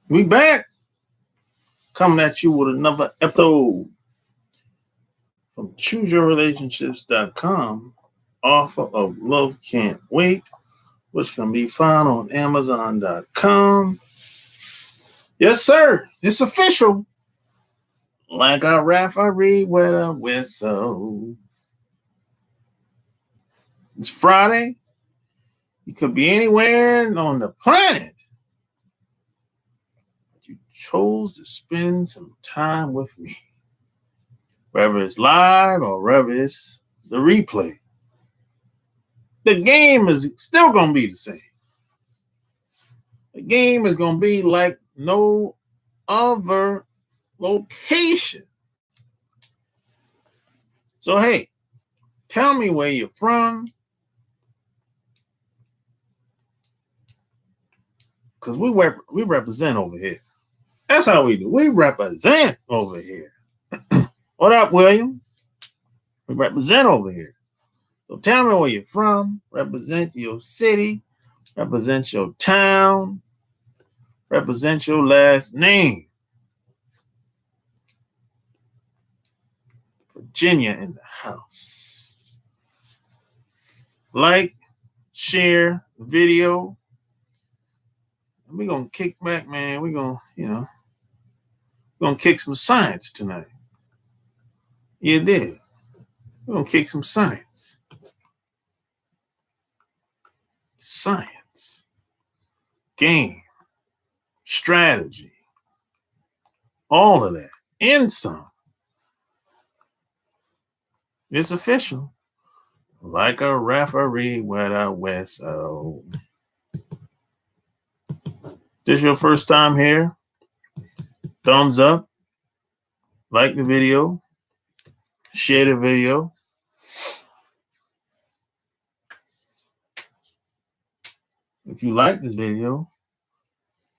We back, coming at you with another episode from chooseyourrelationships.com, author of Love Can't Wait, which can be found on amazon.com. Yes, sir, it's official. Like a referee with a whistle. It's Friday. You could be anywhere on the planet. You chose to spend some time with me. Whether it's live or whether it's the replay. The game is still going to be the same. The game is going to be like no other location. So, hey, tell me where you're from. Because we represent over here. That's how we do. We represent over here. What up, William? We represent over here. So tell me where you're from. Represent your city. Represent your town. Represent your last name. Virginia in the house. Like, share the video. We're going to kick back, man. We're going to kick some science tonight. You did. We're going to kick some science. Science. Game. Strategy. All of that. And some. It's official. Like a referee with a whistle. This is your first time here? Thumbs up. Like the video. Share the video. If you like this video,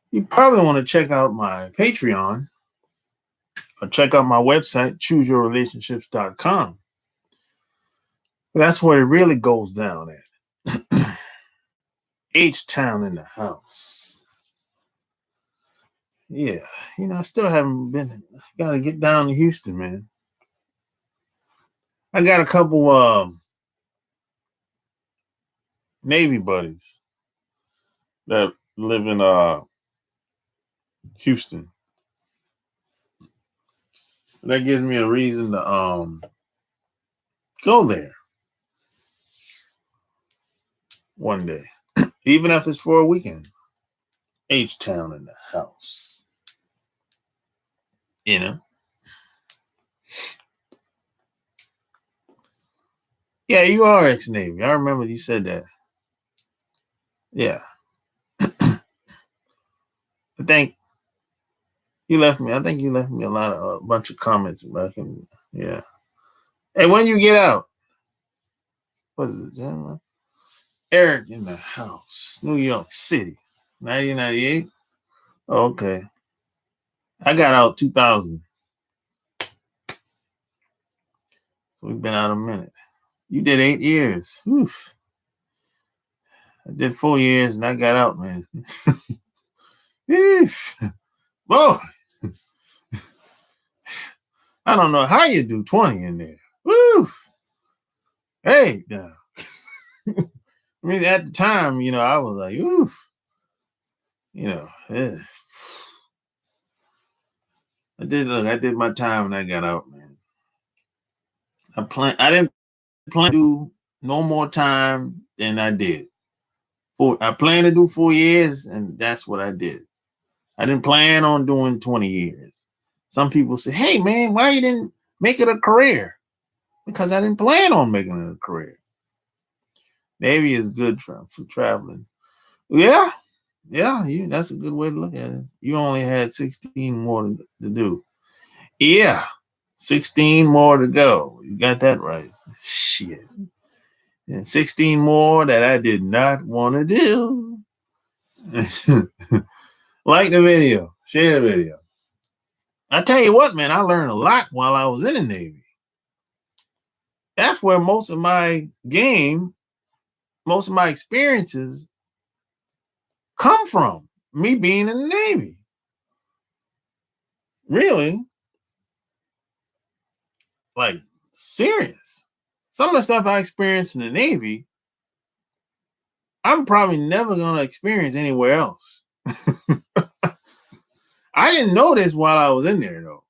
you probably want to check out my Patreon or check out my website, chooseyourrelationships.com. That's where it really goes down at. H-Town in the house. Yeah, I still haven't been. I got to get down to Houston, man. I got a couple Navy buddies that live in Houston. That gives me a reason to go there one day, even if it's for a weekend. H-Town in the house. Yeah, you are ex-Navy. I remember you said that. Yeah. I think you left me a bunch of comments back in, yeah. Hey, when you get out? What is it, gentlemen? Eric in the house, New York City, 1998. Oh, okay. I got out 2000. So we've been out a minute. You did 8 years. Oof. I did 4 years and I got out, man. Oof. Boy. I don't know how you do 20 in there. Woo. Hey, now. I mean, at the time, I was like, oof. Yeah. I did my time and I got out, man. I didn't plan to do no more time than I did. I planned to do 4 years, and that's what I did. I didn't plan on doing 20 years. Some people say, hey, man, why you didn't make it a career? Because I didn't plan on making it a career. Navy is good for traveling. Yeah, that's a good way to look at it. You only had 16 more to do. Yeah, 16 more to go. You got that right. Shit. And 16 more that I did not want to do. Like the video. Share the video. I tell you what, man, I learned a lot while I was in the Navy. That's where most of my experiences come from. Me being in the Navy. Really, like, serious. Some of the stuff I experienced in the Navy, I'm probably never gonna experience anywhere else. I didn't know this while I was in there though.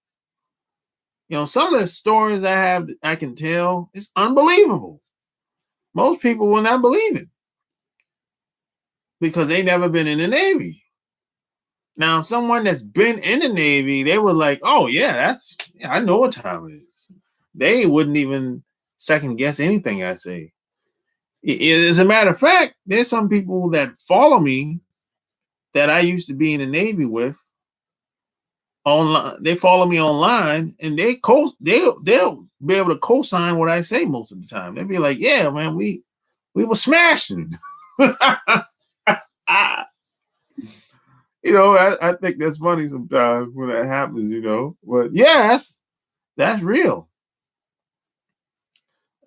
Some of the stories I can tell, it's unbelievable. Most people will not believe it because they never been in the Navy. Now, someone that's been in the Navy, they were like, "Oh yeah, I know what time it is." They wouldn't even second guess anything I say. As a matter of fact, there's some people that follow me that I used to be in the Navy with online. They follow me online, and they'll be able to co-sign what I say most of the time. They'll be like, "Yeah, man, we were smashing." I think that's funny sometimes when that happens. But yeah, that's real.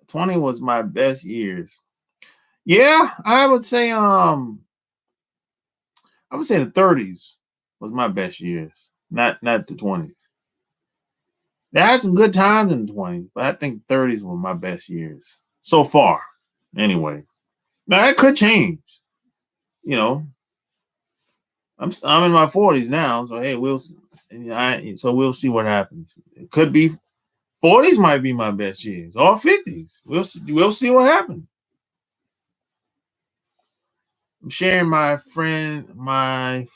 20 was my best years. Yeah, I would say the 30s was my best years, not the 20s. They had some good times in the 20s, but I think 30s were my best years so far. Anyway, now that could change. You know, I'm in my 40s now, so hey, we'll see what happens. It could be 40s might be my best years, or 50s. We'll see what happens. I'm sharing my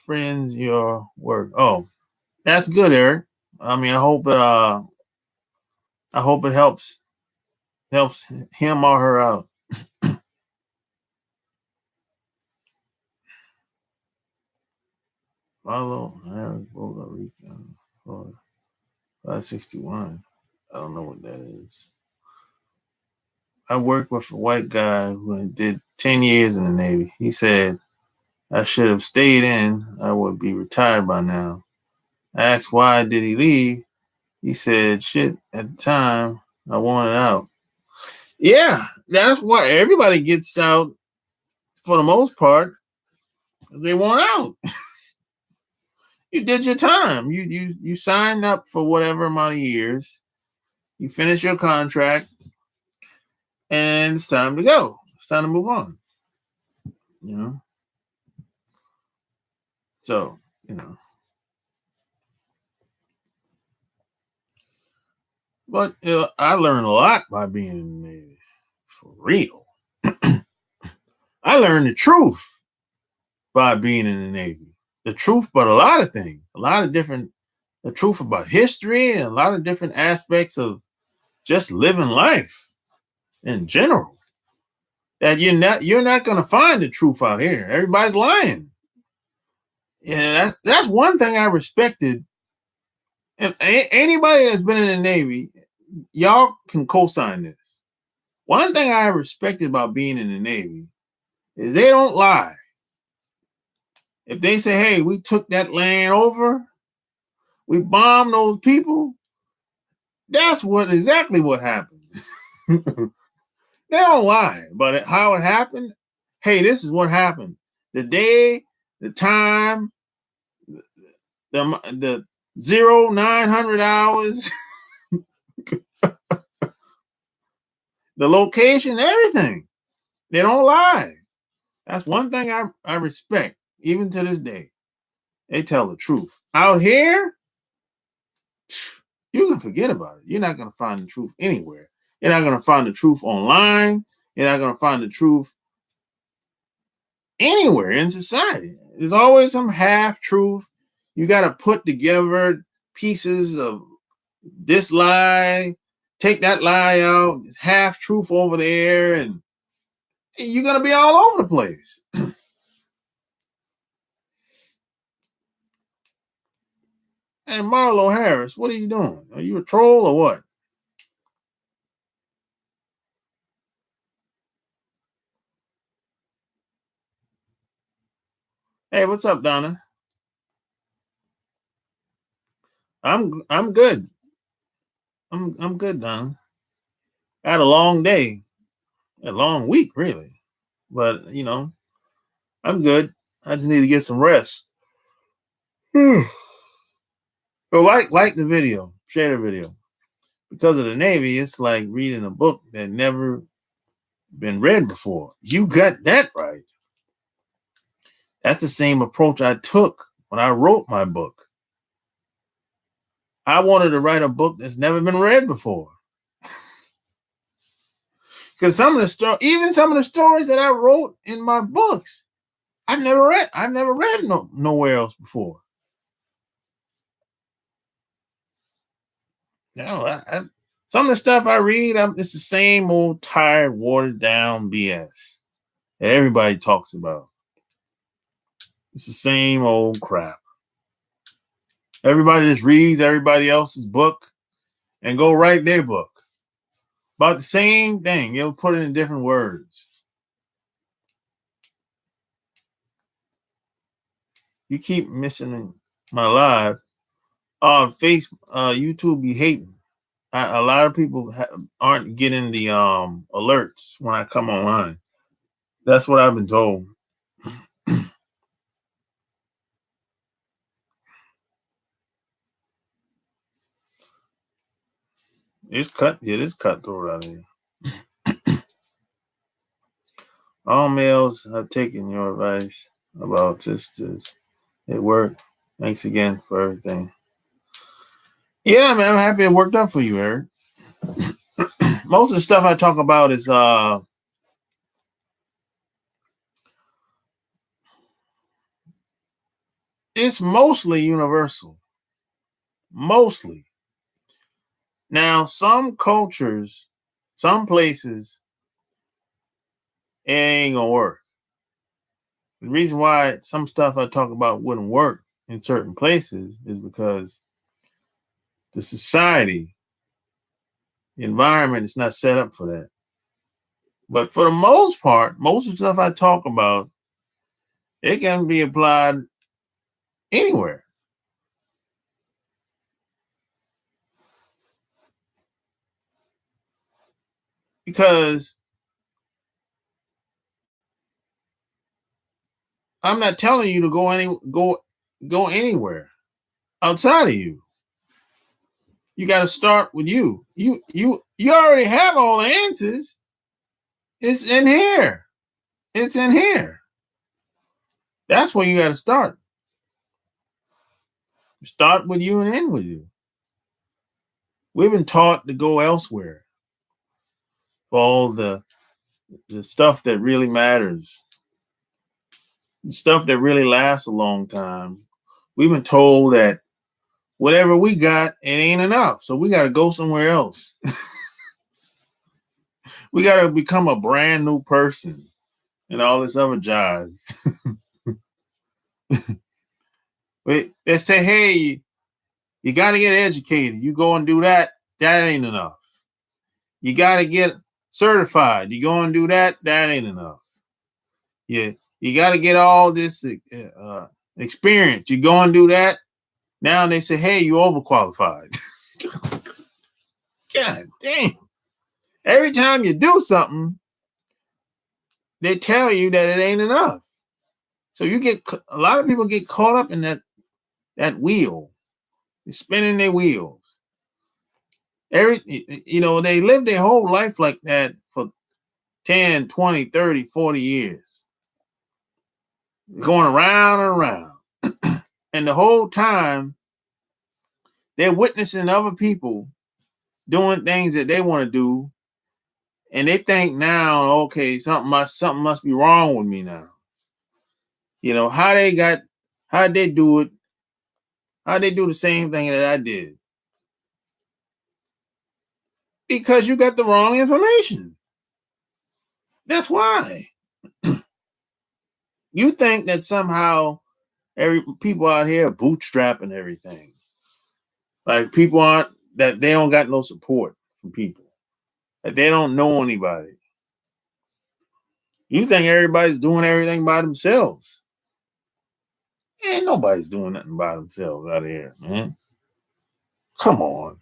friends your work. Oh, that's good, Eric. I mean, I hope it helps him or her out. Follow Eric Boga 561. I don't know what that is. I worked with a white guy who did 10 years in the Navy. He said I should have stayed in. I would be retired by now. I asked why did he leave. He said, shit, at the time, I wanted out. Yeah, that's why everybody gets out for the most part. They want out. You did your time. You signed up for whatever amount of years. You finish your contract, and it's time to go. It's time to move on. You know. So but I learned a lot by being in the Navy, for real. I learned the truth by being in the Navy. The truth about a lot of things, the truth about history, and a lot of different aspects of just living life in general. That you're not going to find the truth out here. Everybody's lying. Yeah, that's one thing I respected. And anybody that's been in the Navy, y'all can co-sign this. One thing I respected about being in the Navy is they don't lie. If they say, hey, we took that land over, we bombed those people, that's exactly what happened. They don't lie about how it happened. Hey, this is what happened. The day, the time, the 0900 hours, the location, everything. They don't lie. That's one thing I respect, even to this day. They tell the truth. Out here, you can forget about it. You're not going to find the truth anywhere. You're not going to find the truth online. You're not going to find the truth anywhere in society. There's always some half truth. You got to put together pieces of this lie, take that lie out, half truth over there, and you're going to be all over the place. Hey, Marlo Harris, what are you doing? Are you a troll or what? Hey, what's up, Donna? I'm good. I'm good, Donna. I had a long day, a long week, really. But I'm good. I just need to get some rest. But like the video, share the video. Because of the Navy, it's like reading a book that never been read before. You got that right. That's the same approach I took when I wrote my book. I wanted to write a book that's never been read before. Because even some of the stories that I wrote in my books, I've never read nowhere else before. Some of the stuff I read, it's the same old tired, watered down BS that everybody talks about. It's the same old crap. Everybody just reads everybody else's book and go write their book about the same thing. You'll put it in different words. You keep missing my live. YouTube be hating. A lot of people aren't getting the alerts when I come online. That's what I've been told. It is cutthroat out here. All males have taken your advice about sisters. It worked. Thanks again for everything. Yeah, man, I'm happy it worked out for you, Eric. Most of the stuff I talk about is it's mostly universal. Mostly. Now, some cultures, some places, it ain't gonna work. The reason why some stuff I talk about wouldn't work in certain places is because the society, the environment is not set up for that. But for the most part, most of the stuff I talk about, it can be applied anywhere. Because I'm not telling you to go anywhere outside of you. You got to start with you. You already have all the answers. It's in here. It's in here. That's where you got to start. Start with you and end with you. We've been taught to go elsewhere for all the stuff that really matters, the stuff that really lasts a long time. We've been told that whatever we got, it ain't enough. So we got to go somewhere else. We got to become a brand new person and all this other jive. They say, hey, you got to get educated. You go and do that. That ain't enough. You got to get certified. You go and do that. That ain't enough. You got to get all this experience. You go and do that. Now they say, hey, you overqualified. God damn. Every time you do something, they tell you that it ain't enough. So a lot of people get caught up in that wheel. They're spinning their wheels. They live their whole life like that for 10, 20, 30, 40 years. Going around and around. And the whole time, they're witnessing other people doing things that they want to do. And they think now, okay, something must be wrong with me now. How'd they do it? How'd they do the same thing that I did? Because you got the wrong information. That's why. You think that somehow people out here are bootstrapping everything. Like that they don't got no support from people. That they don't know anybody. You think everybody's doing everything by themselves. Ain't nobody's doing nothing by themselves out here, man. Come on.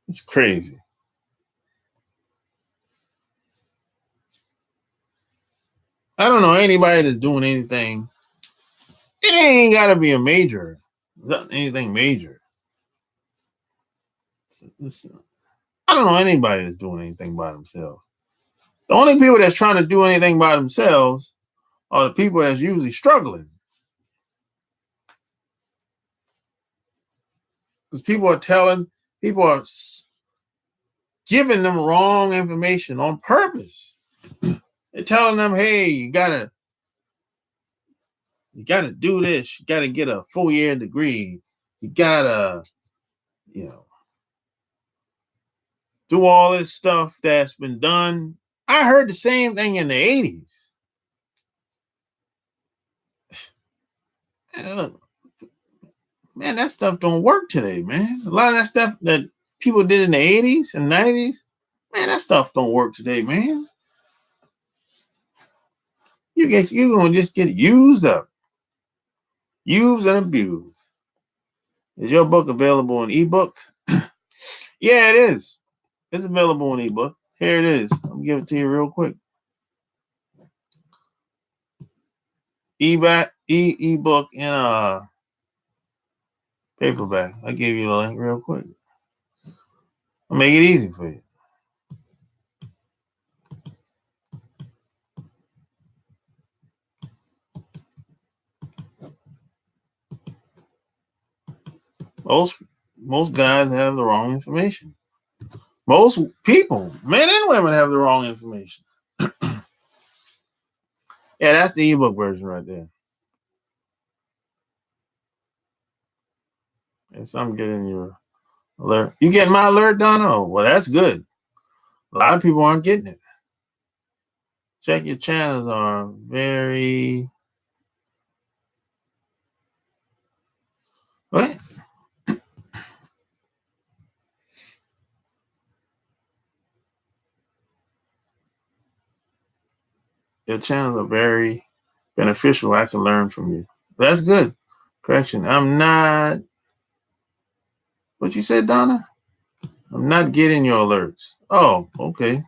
It's crazy. I don't know anybody that's doing anything. It ain't got to be a major. Not anything major. I don't know anybody that's doing anything by themselves. The only people that's trying to do anything by themselves are the people that's usually struggling. Because people are giving them wrong information on purpose. They're telling them, hey, you gotta do this, you gotta get a 4-year degree, you gotta, do all this stuff that's been done. I heard the same thing in the 80s. Look, man, that stuff don't work today, man. A lot of that stuff that people did in the 80s and 90s, man, that stuff don't work today, man. You're gonna just get used up, used and abused. Is your book available in ebook? Yeah, it is. It's available in ebook. Here it is. I'll give it to you real quick. Ebook in a paperback. I'll give you a link real quick. I'll make it easy for you. Most guys have the wrong information. Most people, men and women, have the wrong information. Yeah, that's the ebook version right there. Yes, I'm getting your alert. You getting my alert, Donna? Oh, well, that's good. A lot of people aren't getting it. Check your channels are very... What? Your channels are very beneficial. I can learn from you. That's good. Correction. I'm not... What you said, Donna? I'm not getting your alerts. Oh, okay.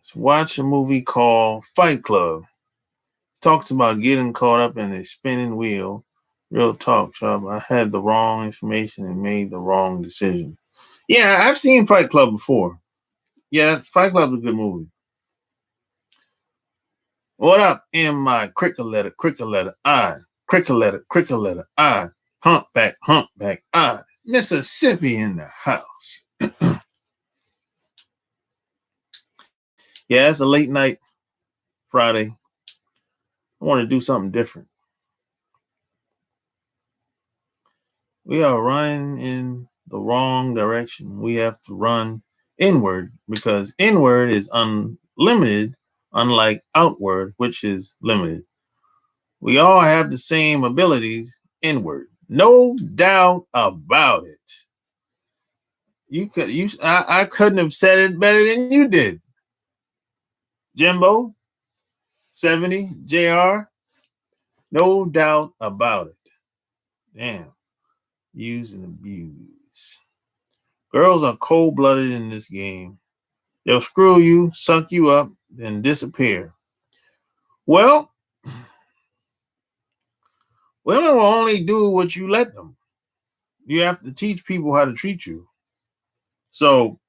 So watch a movie called Fight Club. It talks about getting caught up in a spinning wheel. Real talk, Chubb. I had the wrong information and made the wrong decision. Yeah, I've seen Fight Club before. Yeah, Fight Club's a good movie. What up, M.I. Cricket letter, I. Cricket letter, I. Humpback, I. Mississippi in the house. Yeah, it's a late night Friday. I want to do something different. We are running in the wrong direction. We have to run inward because inward is unlimited, unlike outward, which is limited. We all have the same abilities inward. No doubt about it. I couldn't have said it better than you did. Jimbo, 70, JR, no doubt about it. Damn. Use and abuse. Girls are cold-blooded in this game. They'll screw you, suck you up, then disappear. Well, women will only do what you let them. You have to teach people how to treat you. So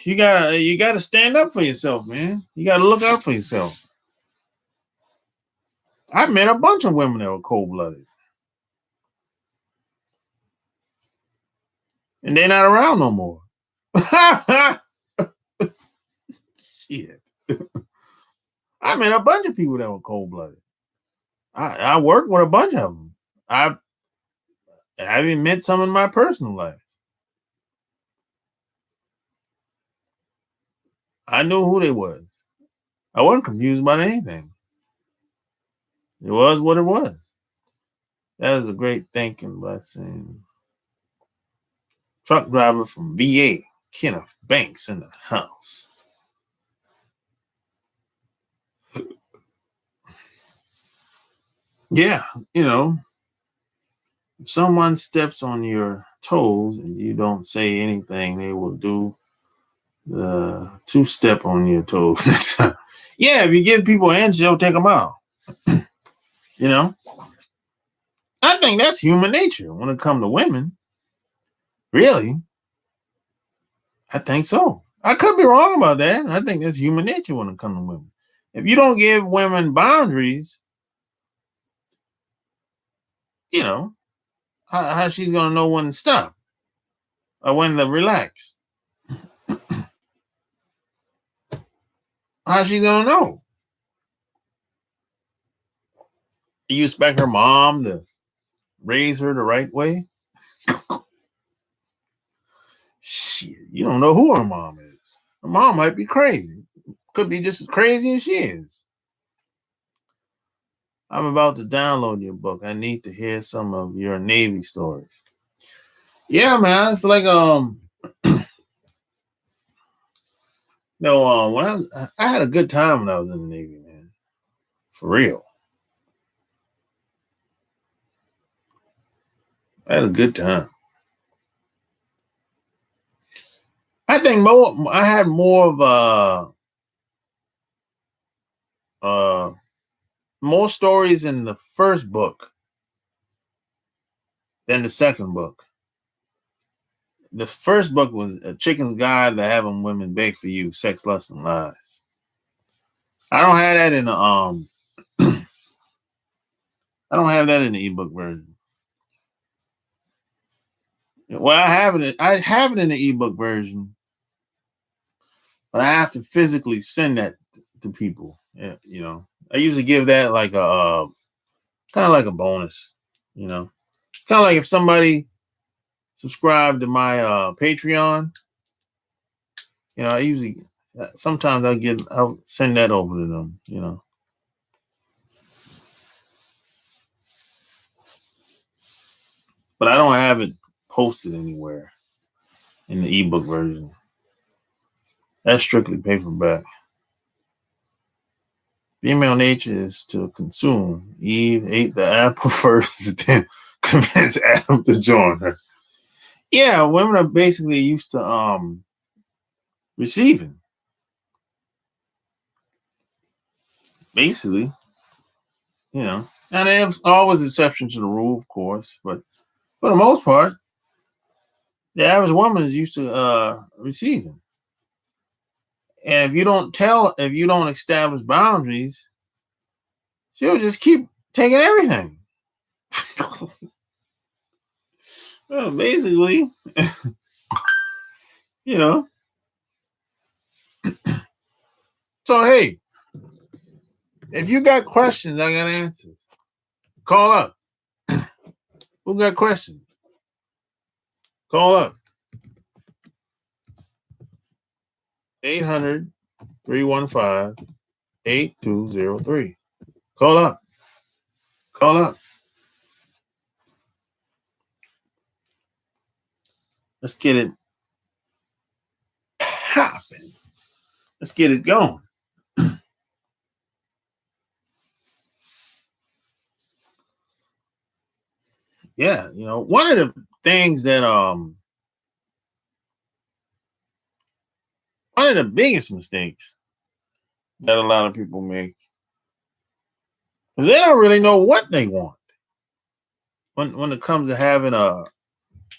you gotta stand up for yourself, man. You gotta look out for yourself. I met a bunch of women that were cold-blooded. And they're not around no more. Shit. I met a bunch of people that were cold-blooded. I worked with a bunch of them. I even met some in my personal life. I knew who they was. I wasn't confused about anything. It was what it was. That was a great thinking by saying truck driver from VA, Kenneth Banks in the house. Yeah, if someone steps on your toes and you don't say anything, they will do the 2-step on your toes next time. Yeah, if you give people an inch, they'll take them out. You know, I think that's human nature when it comes to women. Really, I think so. I could be wrong about that. I think that's human nature when it comes to women. If you don't give women boundaries, you know, how she's gonna know when to stop or when to relax. How she's gonna know? Do you expect her mom to raise her the right way? Shit, you don't know who her mom is. Her mom might be crazy. Could be just as crazy as she is. I'm about to download your book. I need to hear some of your Navy stories. Yeah, man. It's like no, when I had a good time when I was in the Navy, man. For real. I had a good time. I think I had more of more stories in the first book than the second book. The first book was A Chicken's Guide to Having Women Beg for You, Sex, Lust, and Lies. I don't have that in the I don't have that in the ebook version. Well, I have it in the ebook version, but I have to physically send that to people. Yeah, you know, I usually give that like a kind of like a bonus. You know, it's kind of like if somebody subscribed to my Patreon. You know, I usually sometimes I'll send that over to them. You know, but I don't have it posted anywhere in the ebook version. That's strictly paperback. Female nature is to consume. Eve ate the apple first, then convinced Adam to join her. Yeah, women are basically used to receiving. Basically, you know. And there's always exceptions to the rule, of course, but for the most part, the average woman is used to receiving. And if you don't establish boundaries, she'll just keep taking everything. Well, basically, you know. So hey, if you got questions, I got answers. Call up. Who got questions? Call up. 800-315-8203. Call up. Call up. Let's get it popping. Let's get it going. Yeah, you know, one of the things that one of the biggest mistakes that a lot of people make is they don't really know what they want when it comes to having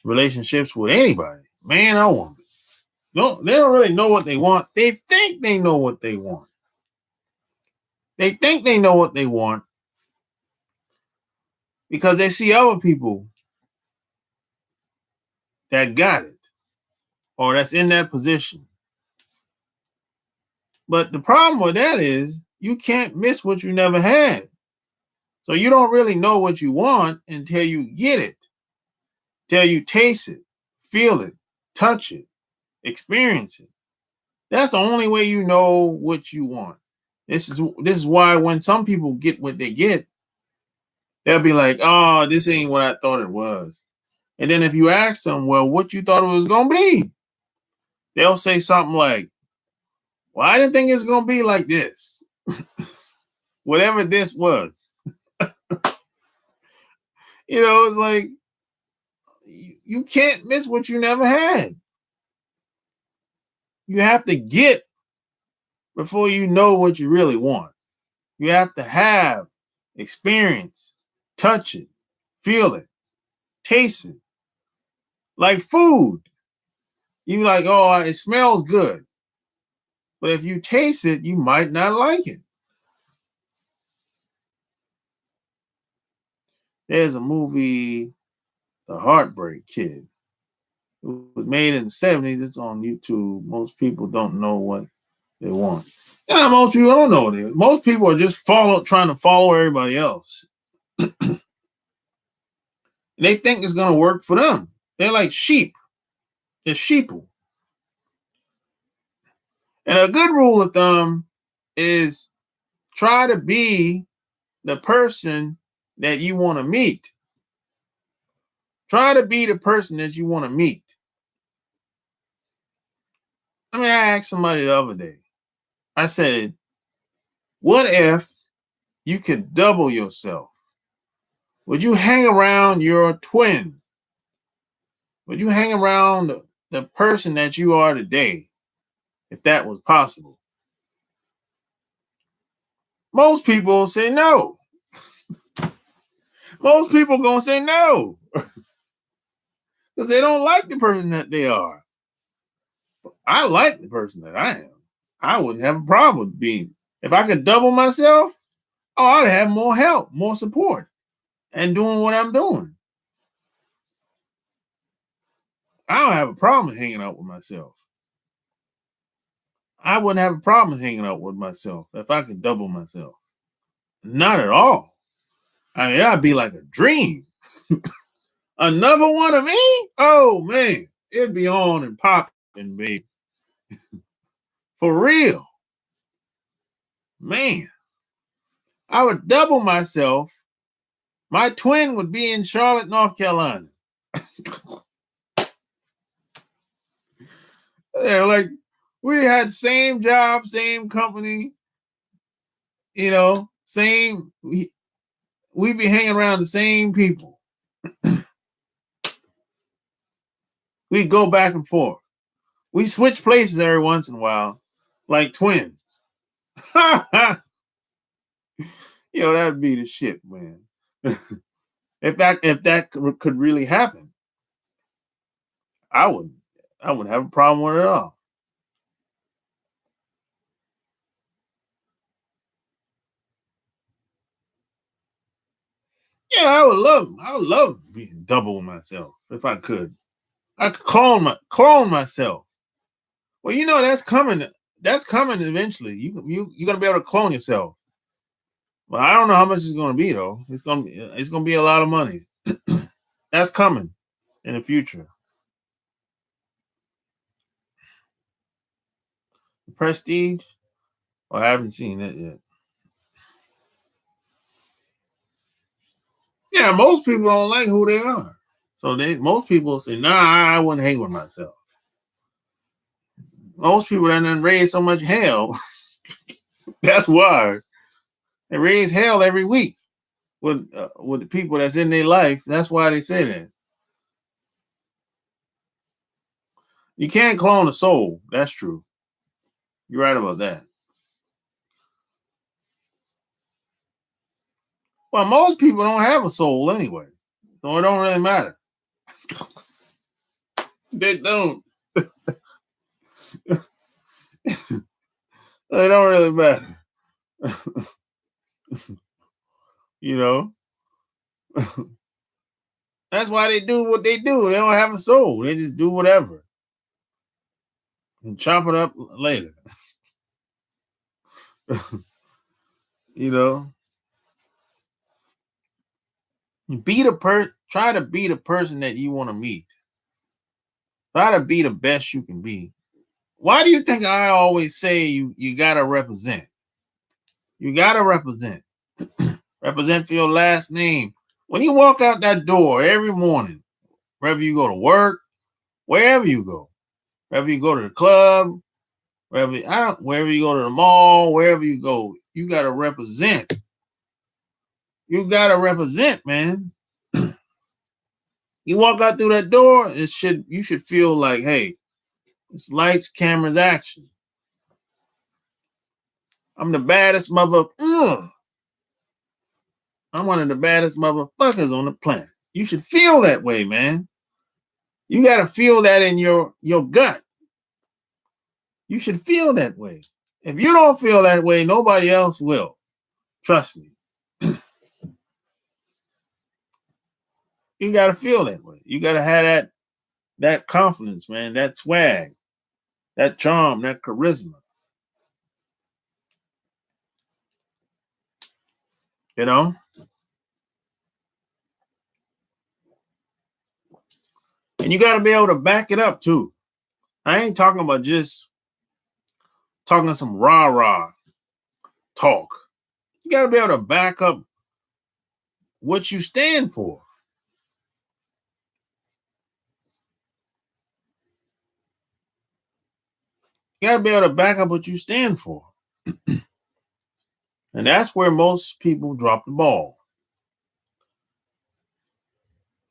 relationships with anybody, man or woman. No, they don't really know what they want. They think they know what they want. They think they know what they want because they see other people that got it or that's in that position. But the problem with that is you can't miss what you never had. So you don't really know what you want until you get it, till you taste it, feel it, touch it, experience it. That's the only way you know what you want. This is why when some people get what they get, they'll be like, "Oh, this ain't what I thought it was." And then if you ask them, "Well, what you thought it was gonna be?" They'll say something like, "Well, I didn't think it's gonna be like this." Whatever this was. You know, it's like you can't miss what you never had. You have to get before you know what you really want. You have to have experience, touch it, feel it, taste it. Like food. You like, oh, it smells good. But if you taste it, you might not like it. There's a movie, The Heartbreak Kid. It was made in the 70s. It's on YouTube. Most people don't know what they want. Yeah, most people don't know it. Most people are just trying to follow everybody else. They think it's going to work for them. They're like sheep. They're sheeple. And a good rule of thumb is try to be the person that you want to meet. Try to be the person that you want to meet. I mean, I asked somebody the other day. I said, what if you could double yourself? Would you hang around your twin? Would you hang around the person that you are today if that was possible? Most people say no. Most people gonna say no because they don't like the person that they are. I like the person that I am. I wouldn't have a problem with being. If I could double myself, oh, I'd have more help, more support, and doing what I'm doing. I don't have a problem hanging out with myself. I wouldn't have a problem hanging out with myself if I could double myself. Not at all. I mean, that'd be like a dream. Another one of me? Oh man, it'd be on and popping, baby. For real. Man, I would double myself. My twin would be in Charlotte, North Carolina. Yeah, like we had same job, same company, same. We'd be hanging around the same people. We'd go back and forth. We switch places every once in a while, like twins. That'd be the shit, man. if that could really happen, I wouldn't have a problem with it at all. Yeah, I would love being double myself if I could. I could clone myself. Well, that's coming. That's coming eventually. You're gonna be able to clone yourself. Well, I don't know how much it's gonna be though. It's gonna be a lot of money. That's coming in the future. Prestige? Well, I haven't seen it yet. Yeah, most people don't like who they are. So most people say, nah, I wouldn't hang with myself. Most people that done raise so much hell. That's why. They raise hell every week with the people that's in their life. That's why they say that. You can't clone a soul. That's true. You're right about that. Well, most people don't have a soul anyway, so it don't really matter. They don't. It don't really matter. you know. That's why they do what they do. They don't have a soul. They just do whatever and chop it up later. you know. Try to be the person that you want to meet. Try to be the best you can be. Why do you think I always say you gotta represent? You gotta represent. Represent for your last name. When you walk out that door every morning, wherever you go to work, wherever you go, wherever you go to the club, wherever you go to the mall, wherever you go, you gotta represent. You gotta represent, man. You walk out through that door, you should feel like, hey, it's lights, cameras, action. I'm the baddest mother. Ugh. I'm one of the baddest motherfuckers on the planet. You should feel that way, man. You got to feel that in your gut. You should feel that way. If you don't feel that way, nobody else will. Trust me. You got to feel that way. You got to have that confidence, man, that swag, that charm, that charisma. You know? And you got to be able to back it up too. I ain't talking about just talking some rah-rah talk. You got to be able to back up what you stand for. You got to be able to back up what you stand for. And that's where most people drop the ball.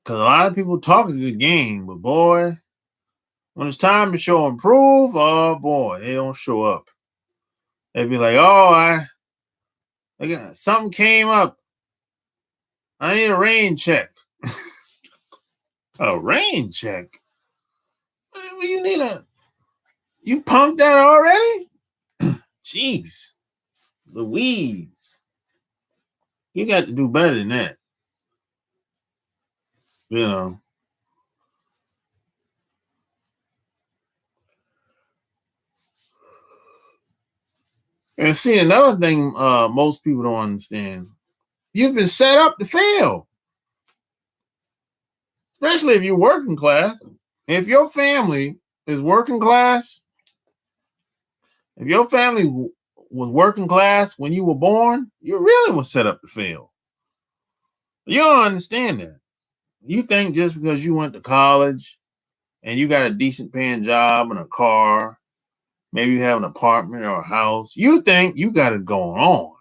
Because a lot of people talk a good game, but boy, when it's time to show and prove, oh boy, they don't show up. They be like, oh, something came up. I need a rain check. A rain check? You need you pumped that already? Jeez. Louise. You got to do better than that. You know. And see, another thing most people don't understand. You've been set up to fail. Especially if you're working class. If your family is working class, if your family was working class when you were born, you really was set up to fail. You don't understand that. You think just because you went to college and you got a decent paying job and a car, maybe you have an apartment or a house, you think you got it going on.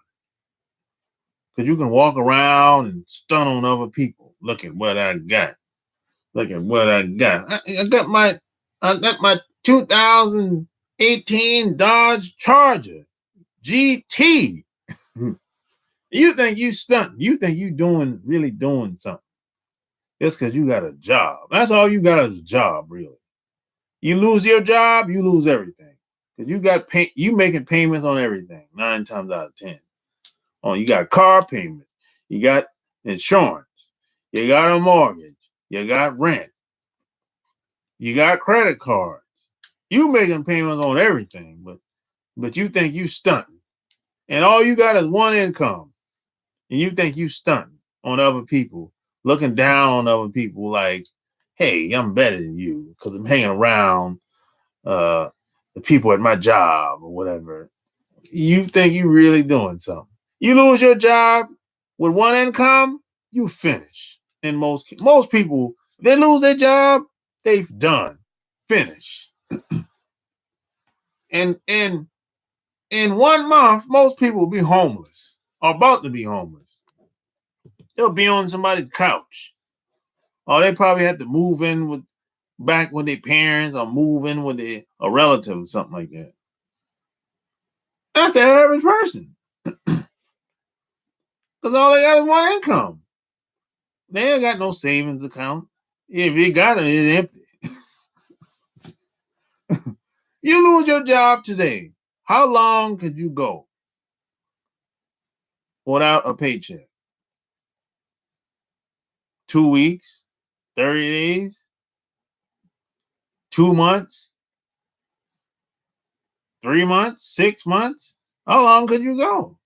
Because you can walk around and stun on other people. Look at what I got. Look at what I got. I got my 2018 Dodge Charger GT. You think you stunting. You think you really doing something. Just because you got a job. That's all you got is a job, really. You lose your job, you lose everything. Because you making payments on everything 9 times out of 10. Oh, you got car payment, you got insurance, you got a mortgage, you got rent, you got credit cards. You making payments on everything, but you think you stunting. And all you got is one income. And you think you stunting on other people, looking down on other people like, hey, I'm better than you because I'm hanging around the people at my job or whatever. You think you really doing something. You lose your job with one income, you finish. And most people, they lose their job, they've done. Finish. And in 1 month, most people will be homeless or about to be homeless. They'll be on somebody's couch. Or they probably had to move in back with their parents or move in with a relative or something like that. That's the average person. Because all they got is one income. They ain't got no savings account. If you got it, it's empty. You lose your job today. How long could you go without a paycheck? 2 weeks? 30 days? 2 months? 3 months? 6 months? How long could you go?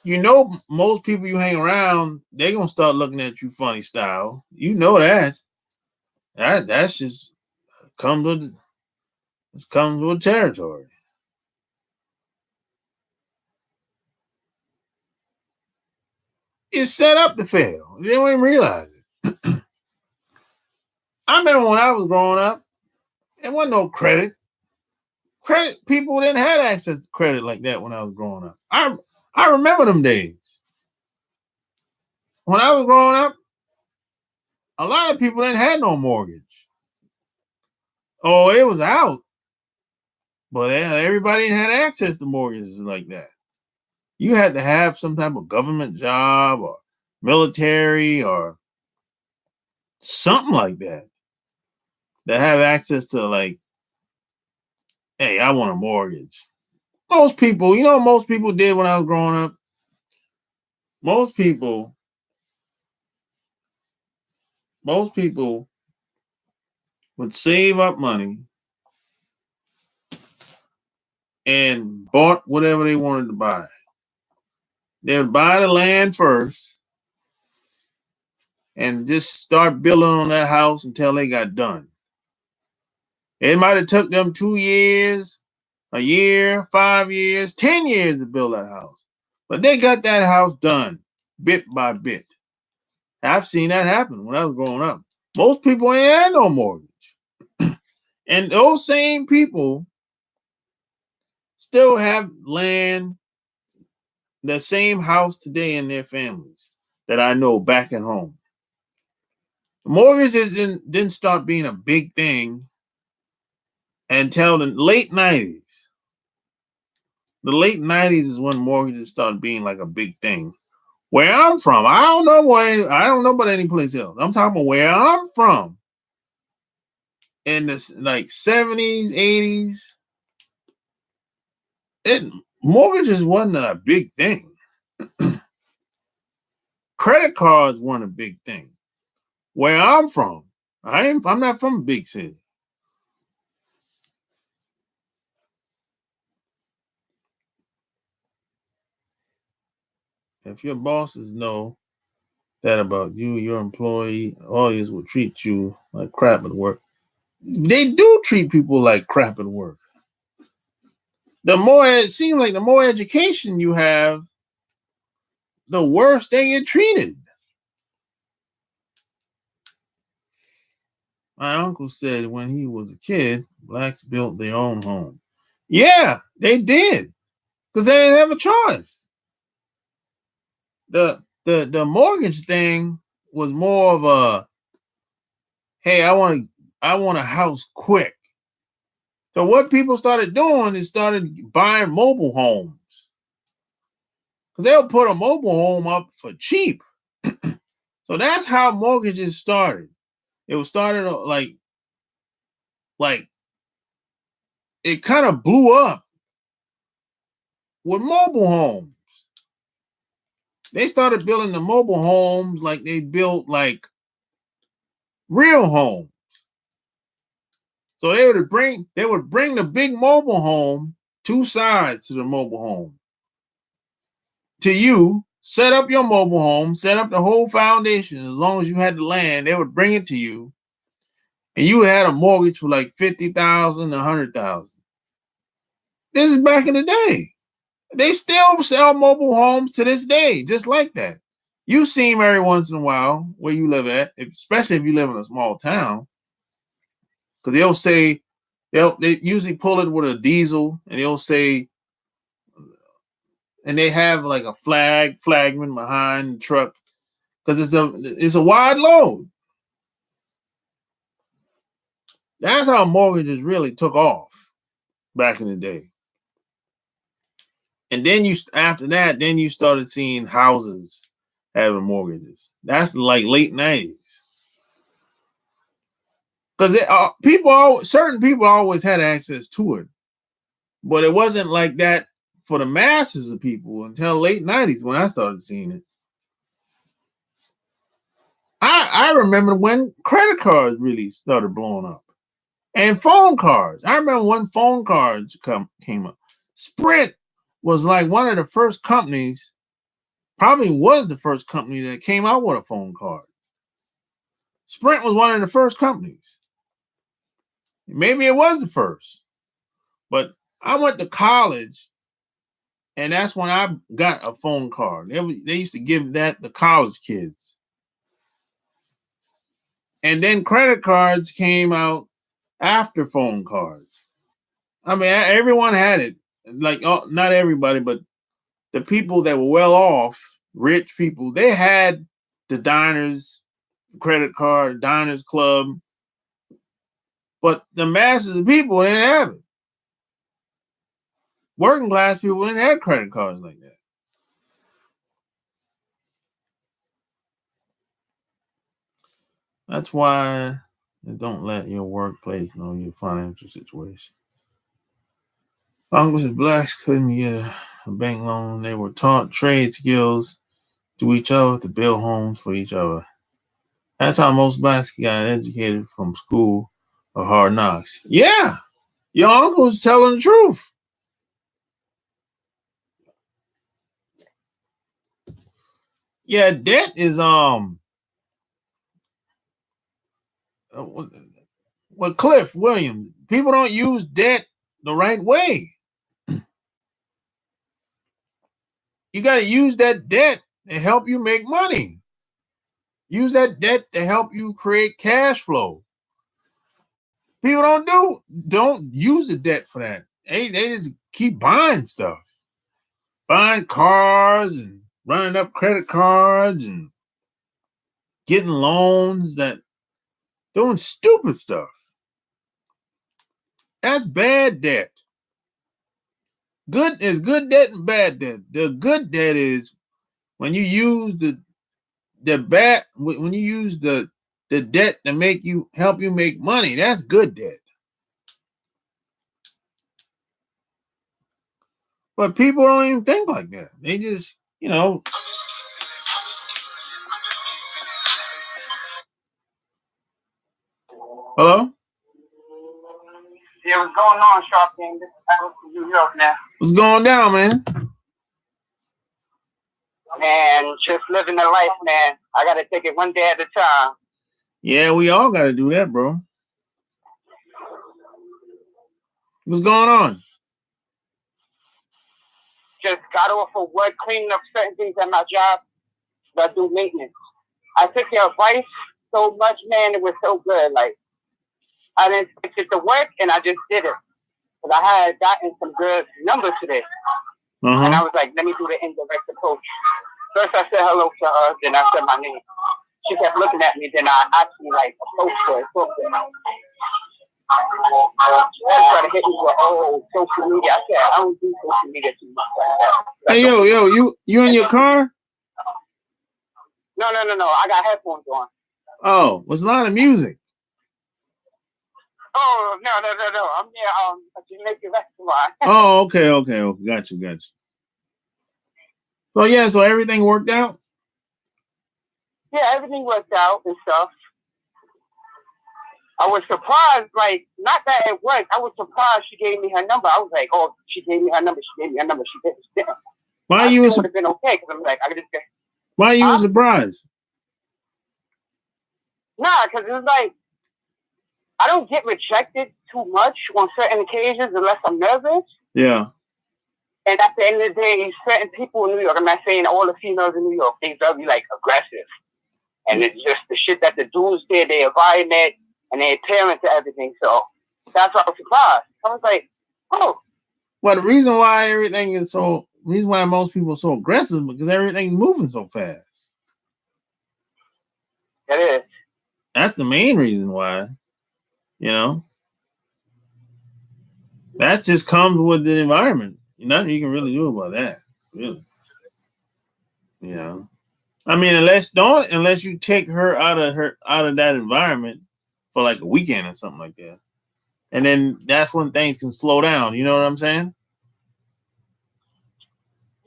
You know, most people you hang around, they're going to start looking at you funny style. You know that. That's just comes with territory. It's set up to fail. You don't even realize it. I remember when I was growing up, there wasn't no credit. People didn't have access to credit like that when I was growing up. I remember them days. When I was growing up, a lot of people didn't have no mortgage. Oh, it was out. But everybody had access to mortgages like that. You had to have some type of government job or military or something like that to have access to, like, hey, I want a mortgage. Most people, most people did when I was growing up. Most people would save up money and bought whatever they wanted to buy. They would buy the land first and just start building on that house until they got done. It might have took them 2 years, a year, 5 years, 10 years to build that house. But they got that house done bit by bit. I've seen that happen when I was growing up. Most people ain't had no mortgage. And those same people still have land, the same house today in their families that I know back at home. Mortgages didn't start being a big thing until the late 90s. The late 90s is when mortgages started being like a big thing. Where I'm from, I don't know about any place else. I'm talking about where I'm from. In the like 70s, 80s, mortgages wasn't a big thing. Credit cards weren't a big thing. Where I'm from, I'm not from a big city. If your bosses know that about you, your employee, always will treat you like crap at work. They do treat people like crap at work. It seems like the more education you have, the worse they get treated. My uncle said when he was a kid, blacks built their own home. Yeah, they did, because they didn't have a choice. The mortgage thing was more of a, hey, I want a house quick. So what people started doing is started buying mobile homes, because they'll put a mobile home up for cheap. So that's how mortgages started. It was started like it kind of blew up with mobile homes. They started building the mobile homes like they built like real homes. So they would bring the big mobile home, two sides to the mobile home, to you, set up your mobile home, set up the whole foundation. As long as you had the land, they would bring it to you, and you had a mortgage for like $50,000, $100,000. This is back in the day. They still sell mobile homes to this day, just like that. You see them every once in a while where you live at, especially if you live in a small town, because they'll say they usually pull it with a diesel, and they'll say, and they have like a flagman behind the truck, because it's a wide load. That's how mortgages really took off back in the day. And then after that, then you started seeing houses having mortgages. That's like late 90s. Because certain people always had access to it, but it wasn't like that for the masses of people until late 90s when I started seeing it. I remember when credit cards really started blowing up, and phone cards. I remember when phone cards came up. Sprint was like one of the first companies, probably was the first company that came out with a phone card. Sprint was one of the first companies. Maybe it was the first, but I went to college, and that's when I got a phone card. They used to give that to college kids. And then credit cards came out after phone cards. I mean, everyone had it. Like, not everybody, but the people that were well off, rich people, they had the Diners credit card, Diners Club. But the masses of people didn't have it. working class people didn't have credit cards like that. That's why don't let your workplace know your financial situation. Bangladesh blacks couldn't get a bank loan. They were taught trade skills to each other to build homes for each other. That's how most blacks got educated from school of hard knocks. Yeah, your uncle's telling the truth. Yeah, debt is with Cliff Williams. People don't use debt the right way. You got to use that debt to help you make money. Use that debt to help you create cash flow. People don't use the debt for that. They just keep buying stuff. Buying cars and running up credit cards and getting loans, that doing stupid stuff. That's bad debt. Good is good debt and bad debt. The good debt is when you use when you use the debt to help you make money. That's good debt. But people don't even think like that. They just, Hello? Yeah, what's going on, Sharp King? This is Alex from New York now. What's going down, man? Man, just living the life, man. I gotta take it one day at a time. Yeah, we all gotta do that, bro. What's going on? Just got off of work, cleaning up certain things at my job. I do maintenance. I took care of Bryce so much, man. It was so good. Like, I didn't expect it to work, and I just did it. But I had gotten some good numbers today. And I was like, let me do the indirect approach. First, I said hello to her, then I said my name. She kept looking at me, then I actually, approached her and talked to her. She tried to hit me with, social media. I said, I don't do social media too much like that. Hey, yo, you in your car? No. I got headphones on. Oh, it's a lot of music. Oh, no. I'm near Jamaican restaurant. Oh, okay. Got you. So everything worked out? Yeah, everything worked out and stuff. I was surprised, not that it worked. I was surprised she gave me her number. I was like, oh, she gave me her number. She didn't. Why you would have been okay, because I'm like, I could just get. Why you surprised? Nah, because it's like, I don't get rejected too much on certain occasions unless I'm nervous. Yeah. And at the end of the day, certain people in New York, I'm not saying all the females in New York, they very aggressive. And it's just the shit that the dudes did, their environment, and their appearance and everything. So that's why I was surprised. I was like, oh. Well, the reason why most people are so aggressive is because everything's moving so fast. It is. That's the main reason why. That just comes with the environment. Nothing you can really do about that, really. I mean, unless you take her out of that environment for a weekend or something like that, and then that's when things can slow down. You know what I'm saying?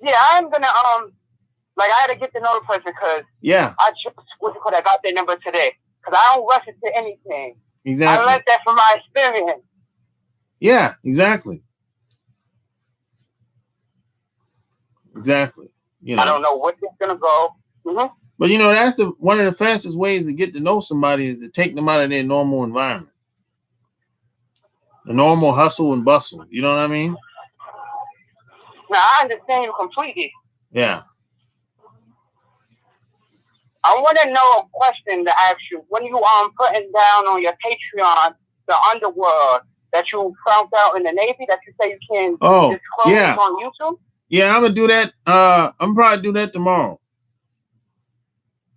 Yeah, I'm gonna I had to get to know the person because I just I got their number today because I don't rush into anything. Exactly. I learned that from my experience. Yeah, exactly. Exactly. I don't know where it's gonna go. Mm-hmm. But that's one of the fastest ways to get to know somebody is to take them out of their normal environment, the normal hustle and bustle. You know what I mean? Now I understand you completely. Yeah. I want to know a question to ask you. When you putting down on your Patreon the underworld that you found out in the Navy that you say you can disclose on YouTube? Yeah, I'm gonna do that. I'm probably do that tomorrow.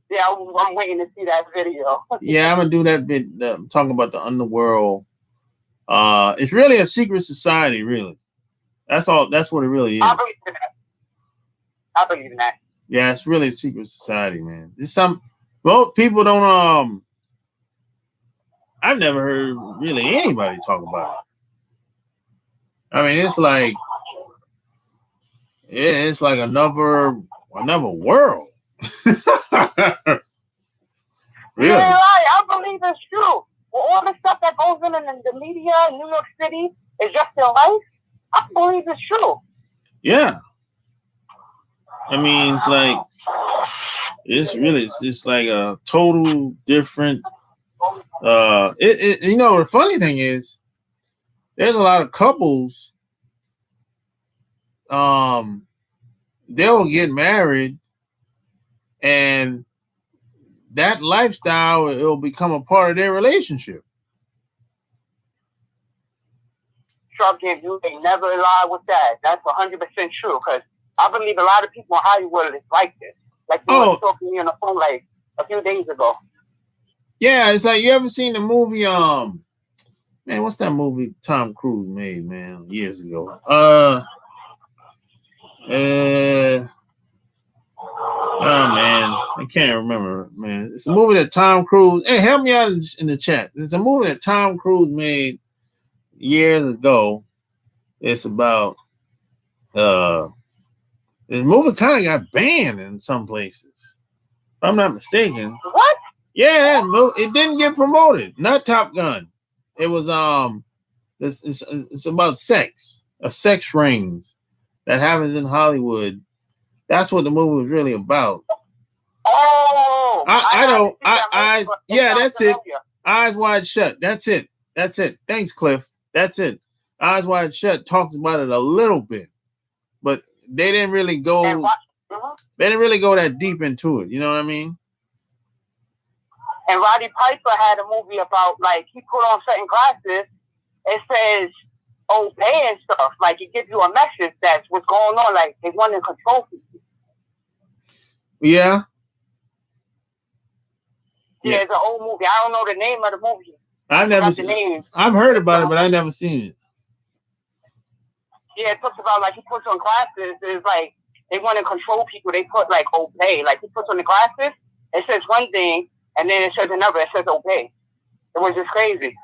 Yeah, I'm waiting to see that video. Yeah, I'm gonna do that video. Talking about the underworld. It's really a secret society, really. That's all. That's what it really is. I believe in that. I believe in that. Yeah, it's really a secret society, man. It's some. Well, people don't. I've never heard really anybody talk about it. I mean, it's like another world. Really? Yeah, right. I believe it's true. Well, all the stuff that goes in the media in New York City is just their life. I believe it's true. Yeah. I mean, it's just like a total different. You know, the funny thing is, there's a lot of couples. They'll get married, and that lifestyle it'll become a part of their relationship. Trump gave you, they never lie with that. That's 100% true, because I believe a lot of people in Hollywood is like this. Like you were talking to me on the phone like a few days ago. Yeah, it's like, you ever seen the movie, man, what's that movie Tom Cruise made, man, years ago? Oh man, I can't remember, man. It's a movie that Tom Cruise, hey, help me out in the chat. It's a movie that Tom Cruise made years ago. It's about this movie kind of got banned in some places, if I'm not mistaken. What? Yeah, it didn't get promoted. Not Top Gun. It was it's about sex rings that happens in Hollywood. That's what the movie was really about. Oh, yeah, that's it. Eyes Wide Shut. That's it. Thanks, Cliff. That's it. Eyes Wide Shut talks about it a little bit, but they didn't really go. They didn't really go that deep into it. You know what I mean? And Roddy Piper had a movie about, like, he put on certain glasses. It says obey and stuff. Like, it gives you a message that's what's going on. Like, they want to control people. Yeah. Yeah, it's an old movie. I don't know the name of the movie. I've heard about it, but I never seen it. Yeah, it talks about, like, he puts on glasses. It's like they want to control people. They put, like, obey. Like, he puts on the glasses. It says one thing, and then it says another. It says obey. It was just crazy.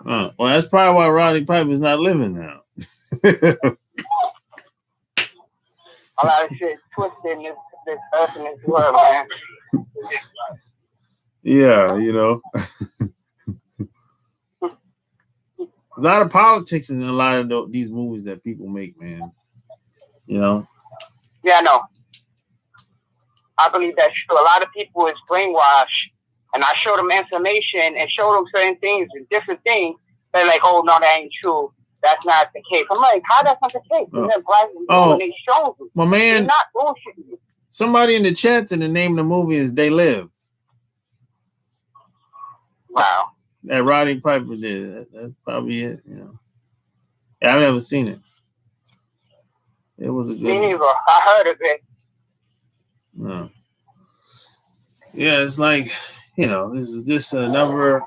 Well, that's probably why Roddy Piper's not living now. A lot of shit twisted in this earth and this world, man. Yeah, you know. A lot of politics in a lot of these movies that people make, man. You know? Yeah, I know. I believe that's true. A lot of people is brainwashed, and I show them information and show them certain things and different things. They're like, oh, no, that ain't true. That's not the case. I'm like, how that's not the case? And then when they show you, my man, they're not bullshitting you. Somebody in the chat said the name of the movie is They Live. Wow. That Roddy Piper did. That's probably it, you know. Yeah, I've never seen it. It was a good Me neither. I heard of it. No. Yeah, it's like, you know, this is just another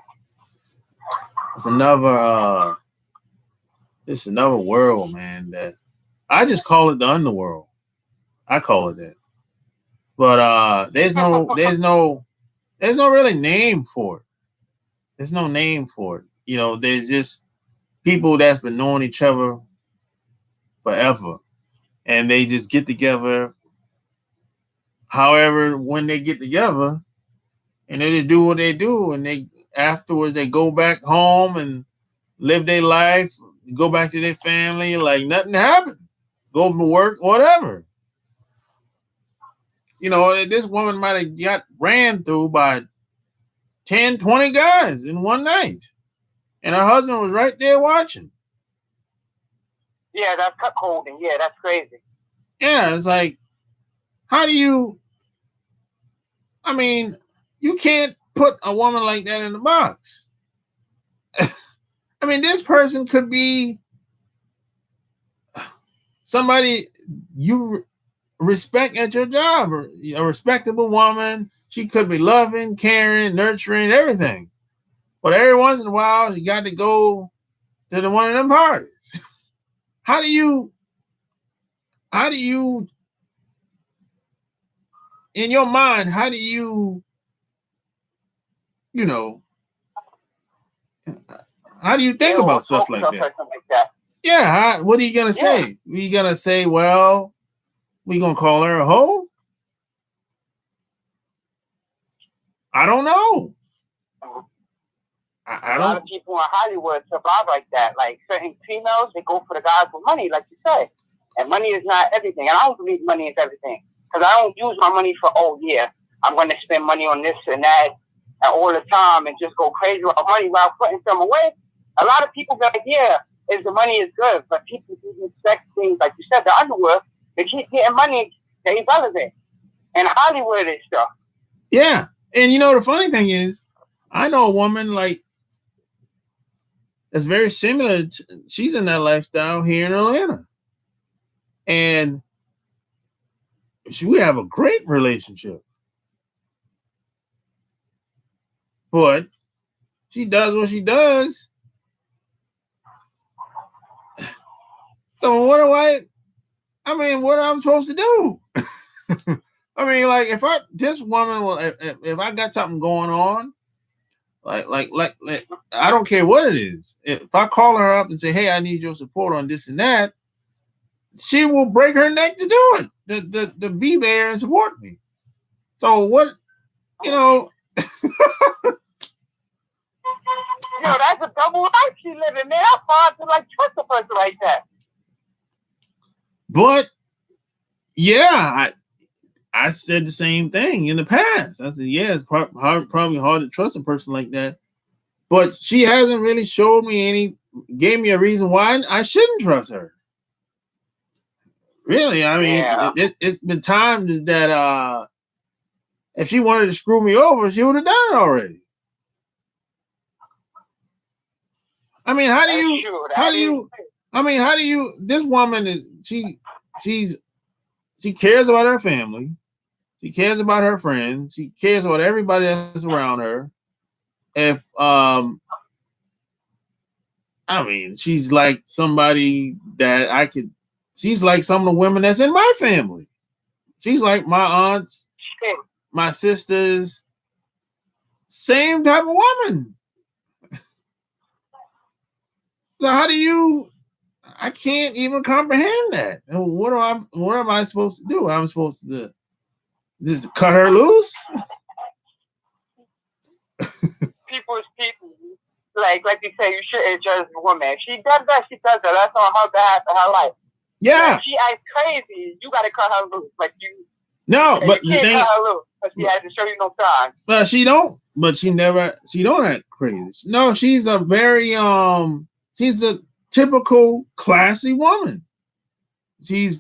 world, man, that I just call it the underworld. I call it that. But there's no really name for it. There's no name for it. You know, there's just people that's been knowing each other forever. And they just get together. However, when they get together and they just do what they do, and they afterwards they go back home and live their life, go back to their family like nothing happened. Go to work, whatever. You know, this woman might have got ran through by 10, 20 guys in one night. And her husband was right there watching. Yeah, that's cuckolding. Yeah, that's crazy. Yeah, it's like, how do you, I mean, you can't put a woman like that in the box. I mean, this person could be somebody you respect at your job, or a respectable woman. She could be loving, caring, nurturing, everything. But every once in a while, you got to go to one of them parties. How do you how do you, in your mind, how do you, you know, how do you think about stuff like that? Yeah, what are you gonna say? Are you gonna say, well, we gonna call her a hoe? I don't know. A lot of people in Hollywood survive like that. Like certain females, they go for the guys with money, like you said. And money is not everything. And I don't believe money is everything. Because I don't use my money for, oh, yeah, I'm going to spend money on this and that and all the time and just go crazy with money while putting some away. A lot of people go, yeah, if the money is good. But people do expect things, like you said, the underworld, they keep getting money, they irrelevant. And Hollywood and stuff. Yeah. And you know, the funny thing is, I know a woman like that's very similar. She's in that lifestyle here in Atlanta. And we have a great relationship. But she does what she does. So what am I supposed to do? I mean, like if this woman will, if I got something going on, like I don't care what it is. If I call her up and say, hey, I need your support on this and that, she will break her neck to do it, to be there and support me. So what, you know. That's a double life she living, man. I'm hard to like trust a person like that. But yeah, I said the same thing in the past. I said, yeah, it's probably hard to trust a person like that. But she hasn't really gave me a reason why I shouldn't trust her. Really, I mean, it's been times that if she wanted to screw me over, she would have done it already. I mean, how do you, this woman is, she cares about her family. She cares about her friends. She cares about everybody else around her. If, I mean, she's like somebody that she's like some of the women that's in my family. She's like my aunts, my sisters, same type of woman. So how do you, I can't even comprehend that. What am I supposed to do? I'm supposed to just cut her loose? People. Like you say, you shouldn't judge a woman. If she does that, she does that. That's on her behalf of her life. Yeah. If she acts crazy, you got to cut her loose. Like you. No, but you can't cut her loose because she has to show you no time. But she don't. But she don't act crazy. No, she's a very she's a typical classy woman. She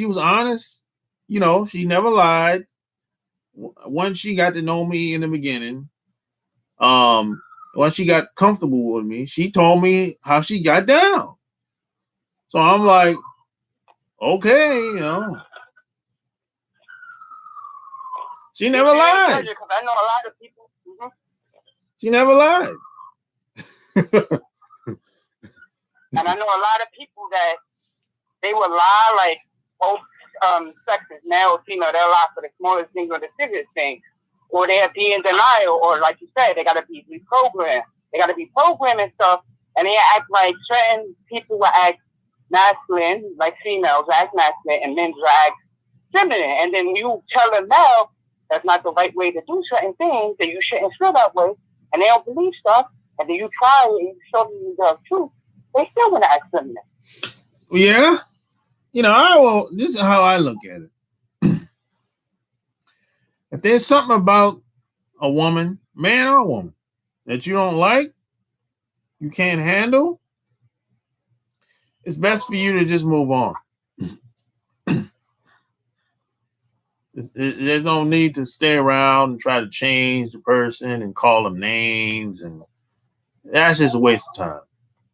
was honest. You know, she never lied. Once she got to know me in the beginning, once she got comfortable with me, she told me how she got down. So I'm like, okay, you know. She never lied. Because I know a lot of people. Mm-hmm. She never lied. And I know a lot of people that they would lie, like both sexes, male or female, they'll lie for the smallest thing or the biggest thing. Or they'll be in denial, or like you said, they gotta be reprogrammed. They gotta be programmed and stuff, and they act like certain people will act masculine, like females act masculine, and men act feminine. And then you tell them now that's not the right way to do certain things, that you shouldn't feel that way, and they don't believe stuff, and then you try and you show them the truth, they still want to act feminine. Yeah. You know, this is how I look at it. If there's something about a woman, man or woman, that you don't like, you can't handle, it's best for you to just move on. There's no need to stay around and try to change the person and call them names, and that's just a waste of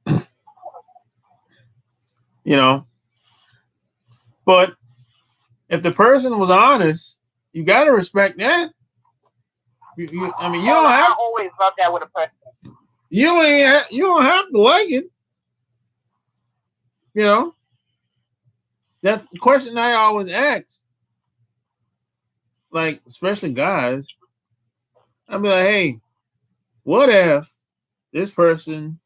time. You know? But if the person was honest, you got to respect that. I mean, you don't have. I always love that with a person. You don't have to like it. You know. That's the question I always ask. Like, especially guys, I'd be like, hey, what if this person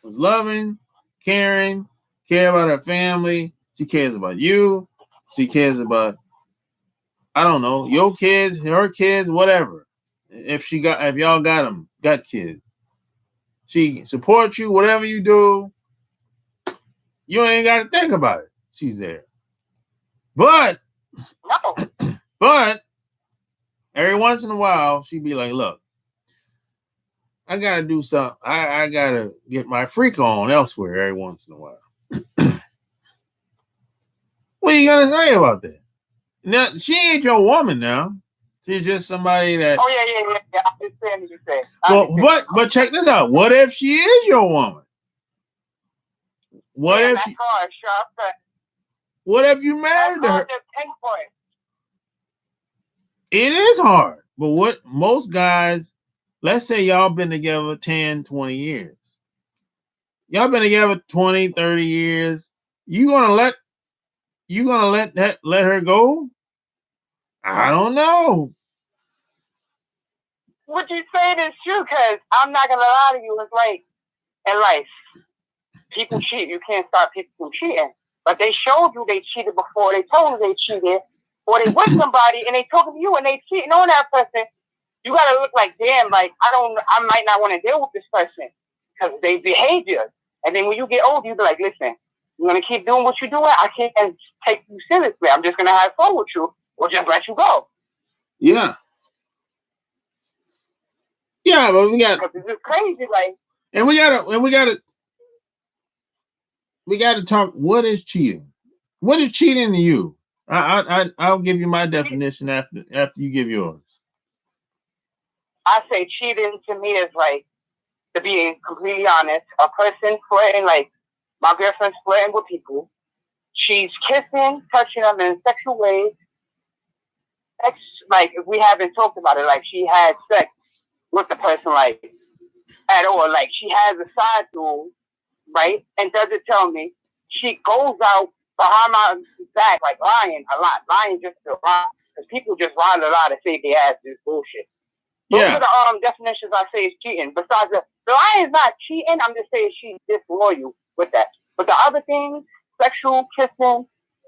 was loving, caring, care about her family, she cares about you, she cares about, I don't know, your kids, her kids, whatever. If y'all got kids, she supports you, whatever you do, you ain't got to think about it. She's there. But, No. but every once in a while, she'd be like, look, I gotta do something. I gotta get my freak on elsewhere every once in a while. What are you gonna say about that? Now she ain't your woman now. She's just somebody that. Oh yeah. I understand what you say. But check this out. What if she is your woman? What if that's she? hard, Sharp. What if you married her? Just think for it. It is hard. But what most guys, let's say y'all been together 10, 20 years. Y'all been together 20, 30 years. You gonna let her go? I don't know. What you saying is true, because I'm not gonna lie to you. It's like in life, people cheat. You can't stop people from cheating. But they showed you they cheated before. They told you they cheated. Or they with somebody and they talking to you and they cheating on that person. You gotta look like, damn, like I might not want to deal with this person because they behavior. And then when you get old, you be like, listen, you're gonna keep doing what you're doing. I can't take you seriously. I'm just gonna have fun with you or just let you go. Yeah. Yeah, but we got, because it's just crazy, like. And we gotta talk. What is cheating? What is cheating to you? I'll give you my definition after you give yours. I say cheating to me is like, to be completely honest, a person flirting, like my girlfriend's flirting with people. She's kissing, touching them in sexual ways. Like we haven't talked about it, like she had sex with the person, like at all. Like she has a side dude, right? And doesn't tell me. She goes out behind my back, like lying a lot. Lying just to lie. Because people just lie a lot and say they ass is bullshit. Those are the definitions I say is cheating. Besides the lying is not cheating. I'm just saying she's disloyal with that. But the other things, sexual, kissing,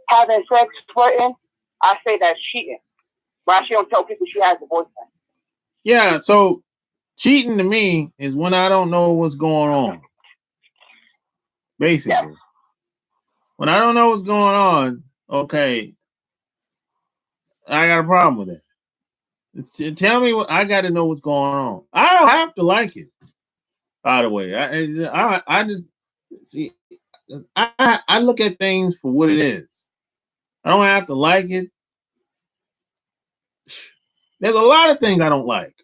having sex, flirting, I say that's cheating. Why she don't tell people she has a boyfriend? Yeah, so cheating to me is when I don't know what's going on. Basically. Yeah. When I don't know what's going on, okay, I got a problem with it. Tell me what I got to know what's going on. I don't have to like it. By the way, I just see. I look at things for what it is. I don't have to like it. There's a lot of things I don't like.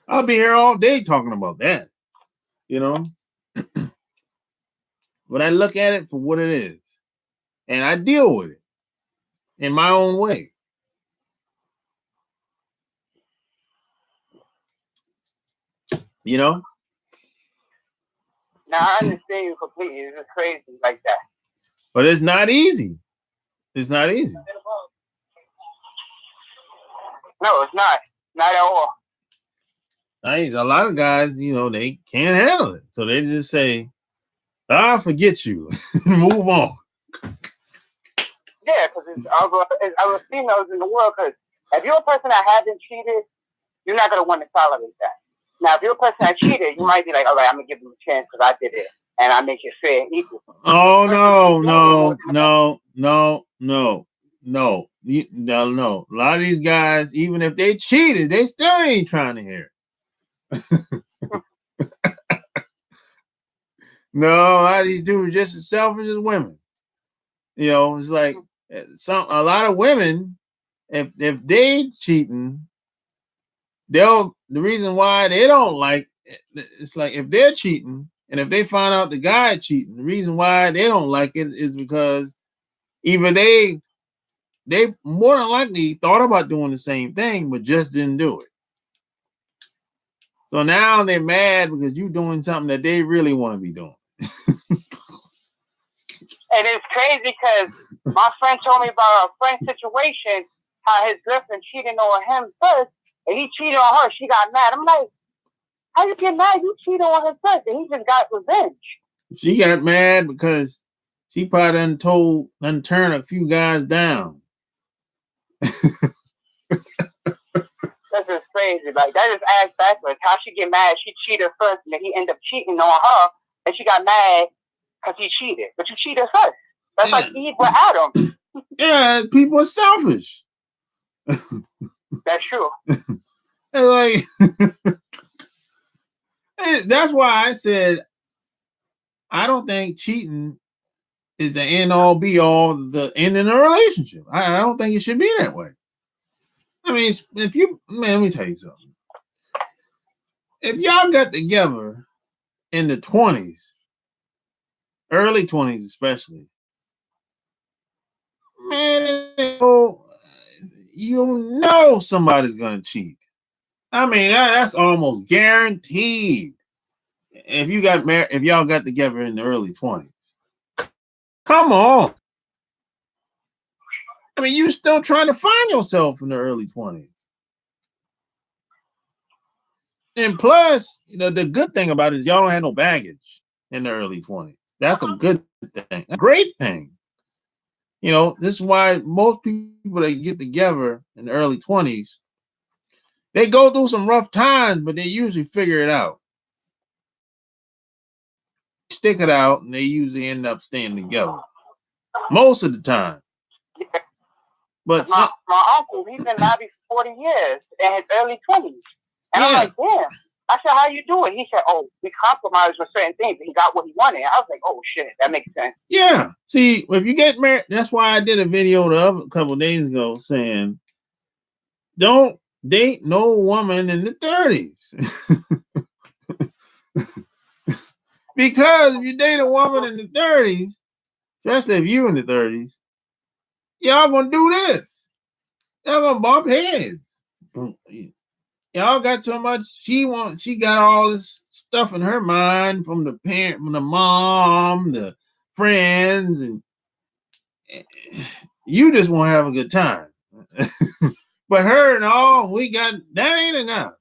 I'll be here all day talking about that. You know, but I look at it for what it is, and I deal with it in my own way. You know? Now I understand you completely. It's just crazy like that. But it's not easy. It's not easy. No, it's not. Not at all. A lot of guys, they can't handle it. So they just say, I forget you. Move on. Yeah, because it's other females in the world. Because if you're a person that hasn't cheated, you're not going to want to tolerate that. Now, if you're a person that cheated, you might be like, all right, I'm going to give them a chance because I did it. And I make it fair and equal. Oh, no. A lot of these guys, even if they cheated, they still ain't trying to hear it. No, a lot of these dudes are just as selfish as women. It's like a lot of women, if they cheating, the reason why they don't like it's like if they're cheating and if they find out the guy cheating, the reason why they don't like it is because either they more than likely thought about doing the same thing but just didn't do it. So now they're mad because you're doing something that they really want to be doing. And it's crazy because My friend told me about a friend's situation, how his girlfriend cheated on him first, and he cheated on her. She got mad. I'm like, how you get mad? You cheated on her first, and he just got revenge. She got mad because she probably done turned a few guys down. This is crazy. Like, that is ass backwards. How she get mad? She cheated first, and then he ended up cheating on her, and she got mad because he cheated. But you cheated first. That's like Eve with Adam. Yeah, people are selfish. That's true. Like, that's why I said I don't think cheating is the end all be all, the end in a relationship. I don't think it should be that way. I mean, let me tell you something. If y'all got together in the 20s, early 20s especially, man, you know somebody's gonna cheat. I mean, that's almost guaranteed. If you got married, if y'all got together in the early 20s, come on. I mean, you're still trying to find yourself in the early 20s. And plus, the good thing about it is y'all don't have no baggage in the early 20s. That's a good thing, a great thing. This is why most people that get together in the early 20s, they go through some rough times, but they usually figure it out. Stick it out, and they usually end up staying together most of the time. But my uncle, he's been married for 40 years in his early 20s. And I'm like, damn. I said, how you doing? He said, oh, we compromised with certain things. He got what he wanted. I was like, oh, shit, that makes sense. Yeah. See, if you get married, that's why I did a video a couple of days ago saying, don't date no woman in the 30s. Because if you date a woman in the 30s, especially if you in the 30s, y'all gonna do this. Y'all gonna bump heads. Y'all got so much she got all this stuff in her mind from the parent, from the mom, the friends, and you just want to have a good time. But her and all we got, that ain't enough.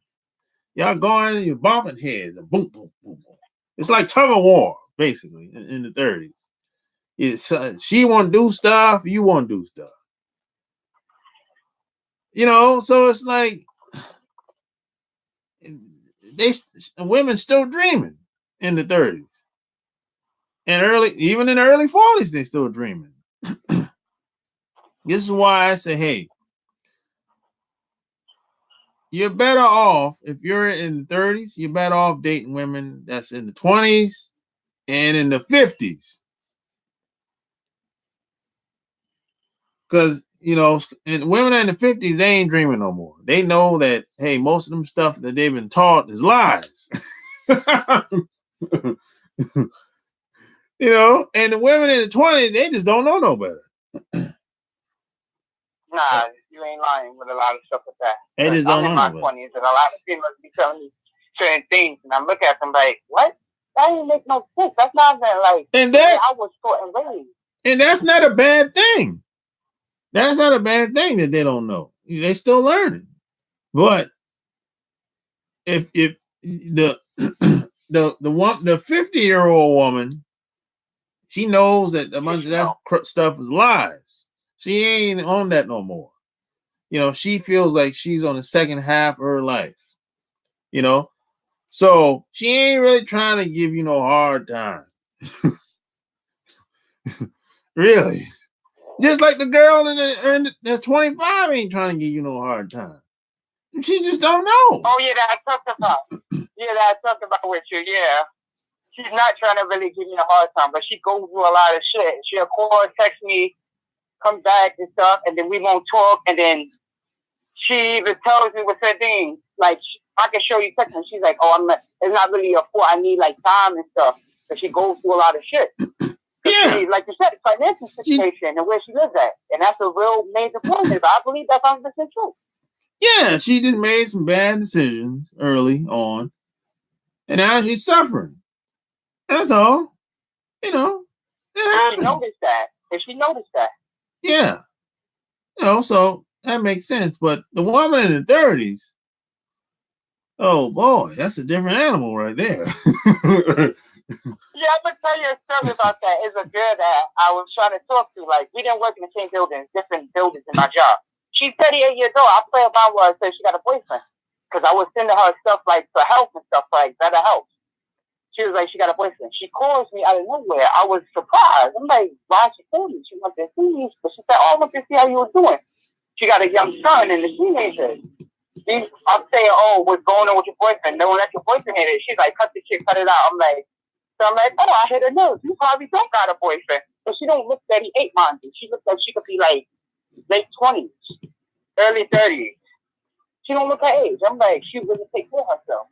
Y'all going, you're bumping heads, and boom, boom, boom, boom. It's like tug of war, basically, in the 30s. It's she want to do stuff, you want to do stuff. So it's like women still dreaming in the 30s. And even in the early 40s, they still dreaming. This is why I say, hey, you're better off, if you're in the 30s, you're better off dating women that's in the 20s and in the 50s. Because, and women in the 50s, they ain't dreaming no more. They know that, hey, most of them stuff that they've been taught is lies. And the women in the 20s, they just don't know no better. Nah, you ain't lying with a lot of stuff like that. They just don't know. I'm in my 20s, and a lot of females be telling me certain things, and I look at them like, what? That ain't make no sense. That's not that, like, and that I was taught and raised. And that's not a bad thing. That's not a bad thing that they don't know. They still learning. But if the 50-year-old woman, she knows that a bunch of that stuff is lies. She ain't on that no more. She feels like she's on the second half of her life. So she ain't really trying to give you no hard time. Really. Just like the girl that's 25 ain't trying to give you no hard time. She just don't know. Oh, yeah, that I talked about. I talked about with you, yeah. She's not trying to really give me a hard time, but she goes through a lot of shit. She'll call, text me, come back and stuff, and then we won't talk, and then she even tells me with her things. Like, I can show you text, and she's like, it's not really a fault. I need, like, time and stuff. But she goes through a lot of shit. Yeah. She, like you said, financial situation and where she lives at. And that's a real major point. But I believe that's 100% true. Yeah, she just made some bad decisions early on. And now she's suffering. That's all. It happens. She noticed that. Yeah, so that makes sense. But the woman in the 30s, oh boy, that's a different animal right there. Yeah, I'm gonna tell you a story about that. It's a girl that I was trying to talk to. Like, we didn't work in the same building, different buildings in my job. She's 38 years old. I play about her and say she got a boyfriend because I was sending her stuff like for health and stuff like better health. She was like, she got a boyfriend. She calls me out of nowhere. I was surprised. I'm like, why she call me? She wants to see me, but she said, oh, I want to see how you were doing. She got a young son and a teenager. I'm saying, oh, what's going on with your boyfriend? No, let your boyfriend hit it. She's like, cut the shit, cut it out. I'm like, so I'm like, oh, I hit her nose. You probably don't got a boyfriend. But she don't look 38, mind you. She looks like she could be like late 20s, early 30s. She don't look her age. I'm like, she really take care of herself.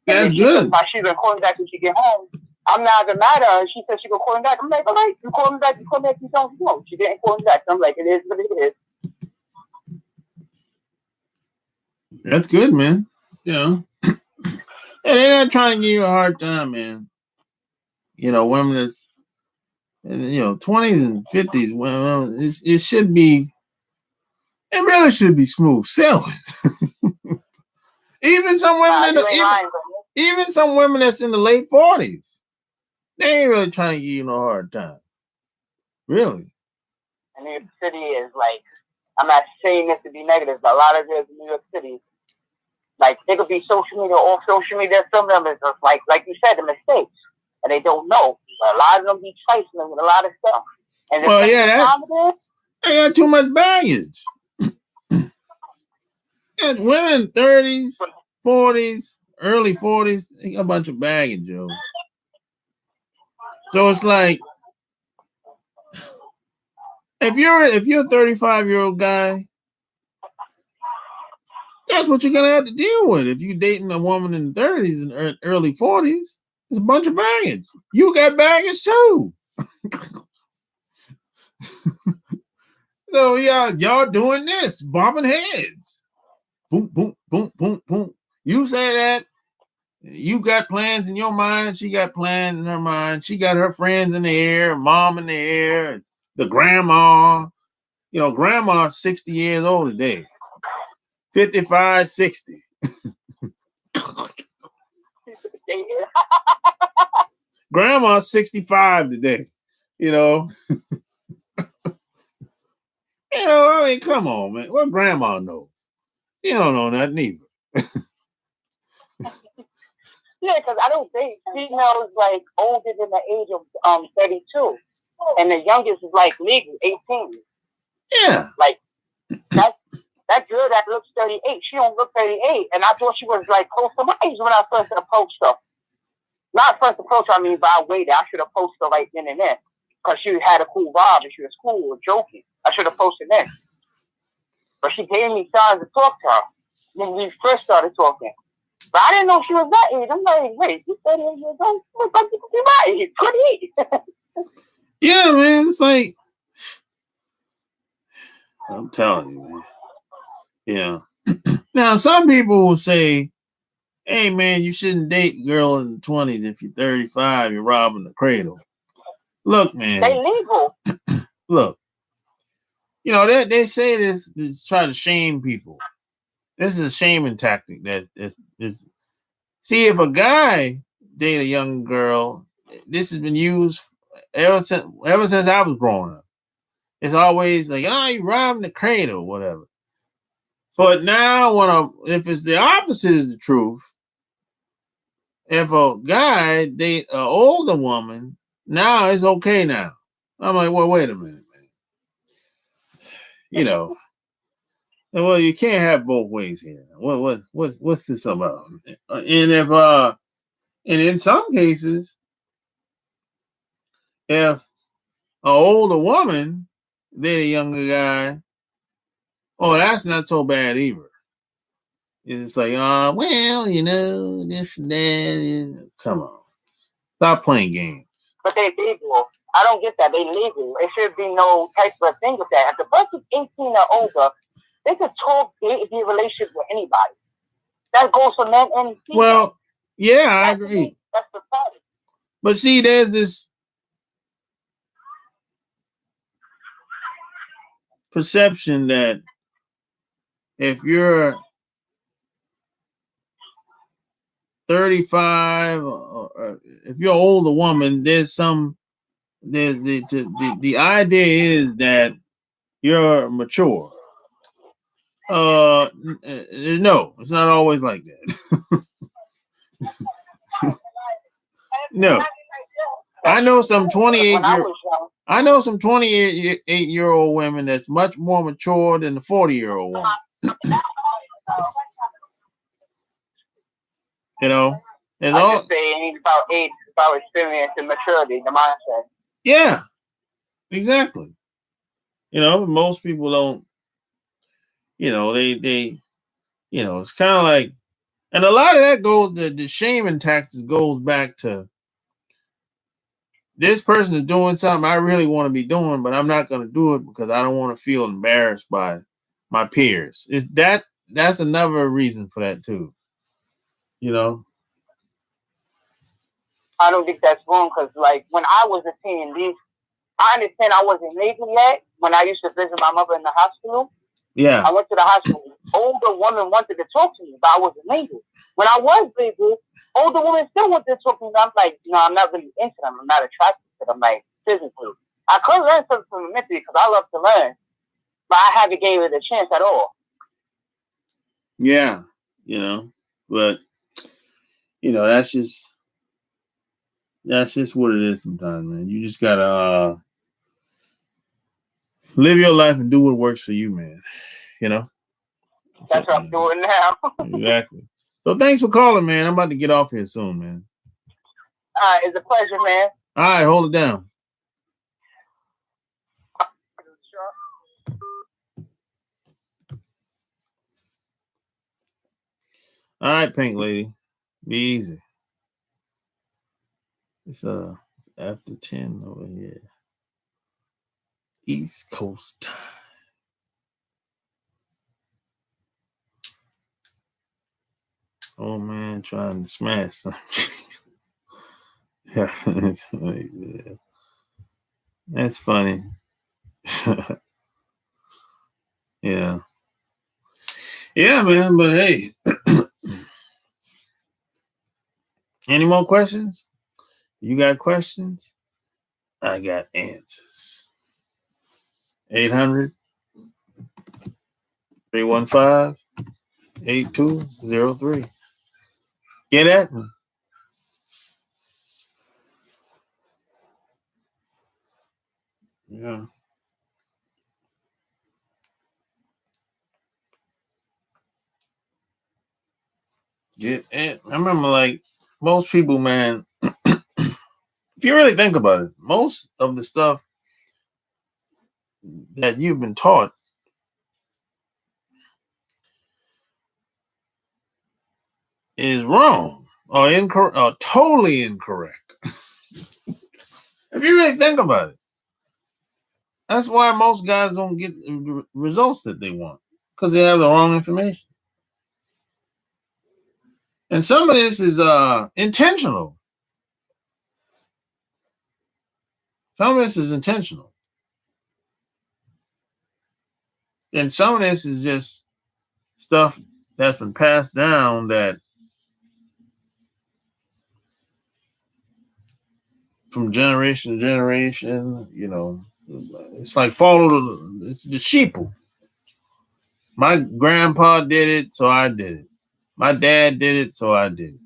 That's good. She's been calling back when she get home. I'm not even mad at her. She said she gonna call me back. I'm like, all right, you call me back. You call me back. You don't know. She didn't call me back. So I'm like, it is what it is. That's good, man. And they're not trying to give you a hard time, man. Women that's 20s and 50s. Well, it should be. It really should be smooth sailing. Even some women even some women that's in the late 40s, they ain't really trying to give you no hard time. Really. And New York City is like, I'm not saying this to be negative, but a lot of girls in New York City, like, they could be social media or off social media. Some of them is just like you said, the mistakes, and they don't know. But a lot of them be tracing them with a lot of stuff. And they got too much baggage. And women in 30s, 40s, early 40s, they got a bunch of baggage, yo. So it's like, if you're a 35-year-old guy, that's what you're gonna have to deal with. If you're dating a woman in the 30s and early 40s, it's a bunch of baggage. You got baggage too. So yeah, y'all doing this, bumping heads. Boom, boom, boom, boom, boom. You say that. You got plans in your mind. She got plans in her mind. She got her friends in the air, mom in the air, the grandma. Grandma's 60 years old today. 55, 60. Grandma's 65 today. I mean, come on, man. What grandma know? You don't know nothing either. Yeah, because I don't think females like older than the age of 32, and the youngest is like legal 18. Yeah, like that girl that looks 38, she don't look 38, and I thought she was like close to my age when I first approached her. Not first approach, I mean, but I waited. I should have posted her right then and there because she had a cool vibe and she was cool or joking. I should have posted then, but she gave me signs to talk to her when we first started talking. But I didn't know she was that age. I'm like, wait, you 38 years old? Look like you could be my age, 28. Yeah, man. It's like, I'm telling you, man. Yeah. Now, some people will say, hey, man, you shouldn't date a girl in the 20s. If you're 35, you're robbing the cradle. Look, man. They legal. Look, they say this to try to shame people. This is a shaming tactic. See, if a guy date a young girl, this has been used ever since I was growing up. It's always like, oh, you robbing the cradle, or whatever. But now, if it's the opposite is the truth, if a guy date an older woman, now it's okay now. I'm like, well, wait a minute, man. Well, you can't have both ways here. What's this about? And in some cases, if an older woman date a younger guy, oh, that's not so bad either. It's like, well, this and that. Come on. Stop playing games. But they legal. I don't get that. They legal. It should be no type of thing with that. If the person's 18 or older, they could talk, date, be in a relationship with anybody. That goes for men and females. Well, yeah, I agree. That's the problem. But see, there's this perception that if you're 35, or if you're an older woman, the idea is that you're mature. No, it's not always like that. No, I know some 28-year-old women that's much more mature than the 40-year-old woman. You know, it's I just say it ain't about age, it's about experience and maturity, the mindset. Yeah, exactly. You know, most people don't. You know, they. You know, it's kind of like, and a lot of that goes. The shaming tactics goes back to this person is doing something I really want to be doing, but I'm not going to do it because I don't want to feel embarrassed by my peers. Is that's another reason for that too. You know. I don't think that's wrong because, like, when I was a teen, I understand I wasn't legal yet. When I used to visit my mother in the hospital, Yeah, I went to the hospital. Older woman wanted to talk to me, but I wasn't legal. When I was legal, older women still wanted to talk to me. I'm like, no, I'm not really into them. I'm not attracted to them, like, physically. I could learn something from them mentally because I love to learn, but I haven't gave it a chance at all. Yeah, you know, but you know that's just what it is sometimes, man. You just gotta live your life and do what works for you, man. You know. That's what I'm doing now. Exactly. So thanks for calling, man. I'm about to get off here soon, man. It's a pleasure, man. All right, hold it down. All right, Pink Lady. Be easy. It's after 10 over here. East Coast time. Oh man, trying to smash something. Yeah. That's funny. Yeah. Yeah, man, but hey. Any more questions? You got questions? I got answers. 800 315 8203. Get at me. Yeah. Get at. I remember, like, most people, man, if you really think about it, most of the stuff that you've been taught is wrong or incorrect or totally incorrect. If you really think about it, that's why most guys don't get the results that they want because they have the wrong information. And some of this is intentional. Some of this is intentional. And some of this is just stuff that's been passed down that from generation to generation, you know, it's like it's the sheeple. My grandpa did it, so I did it. My dad did it, so I did it.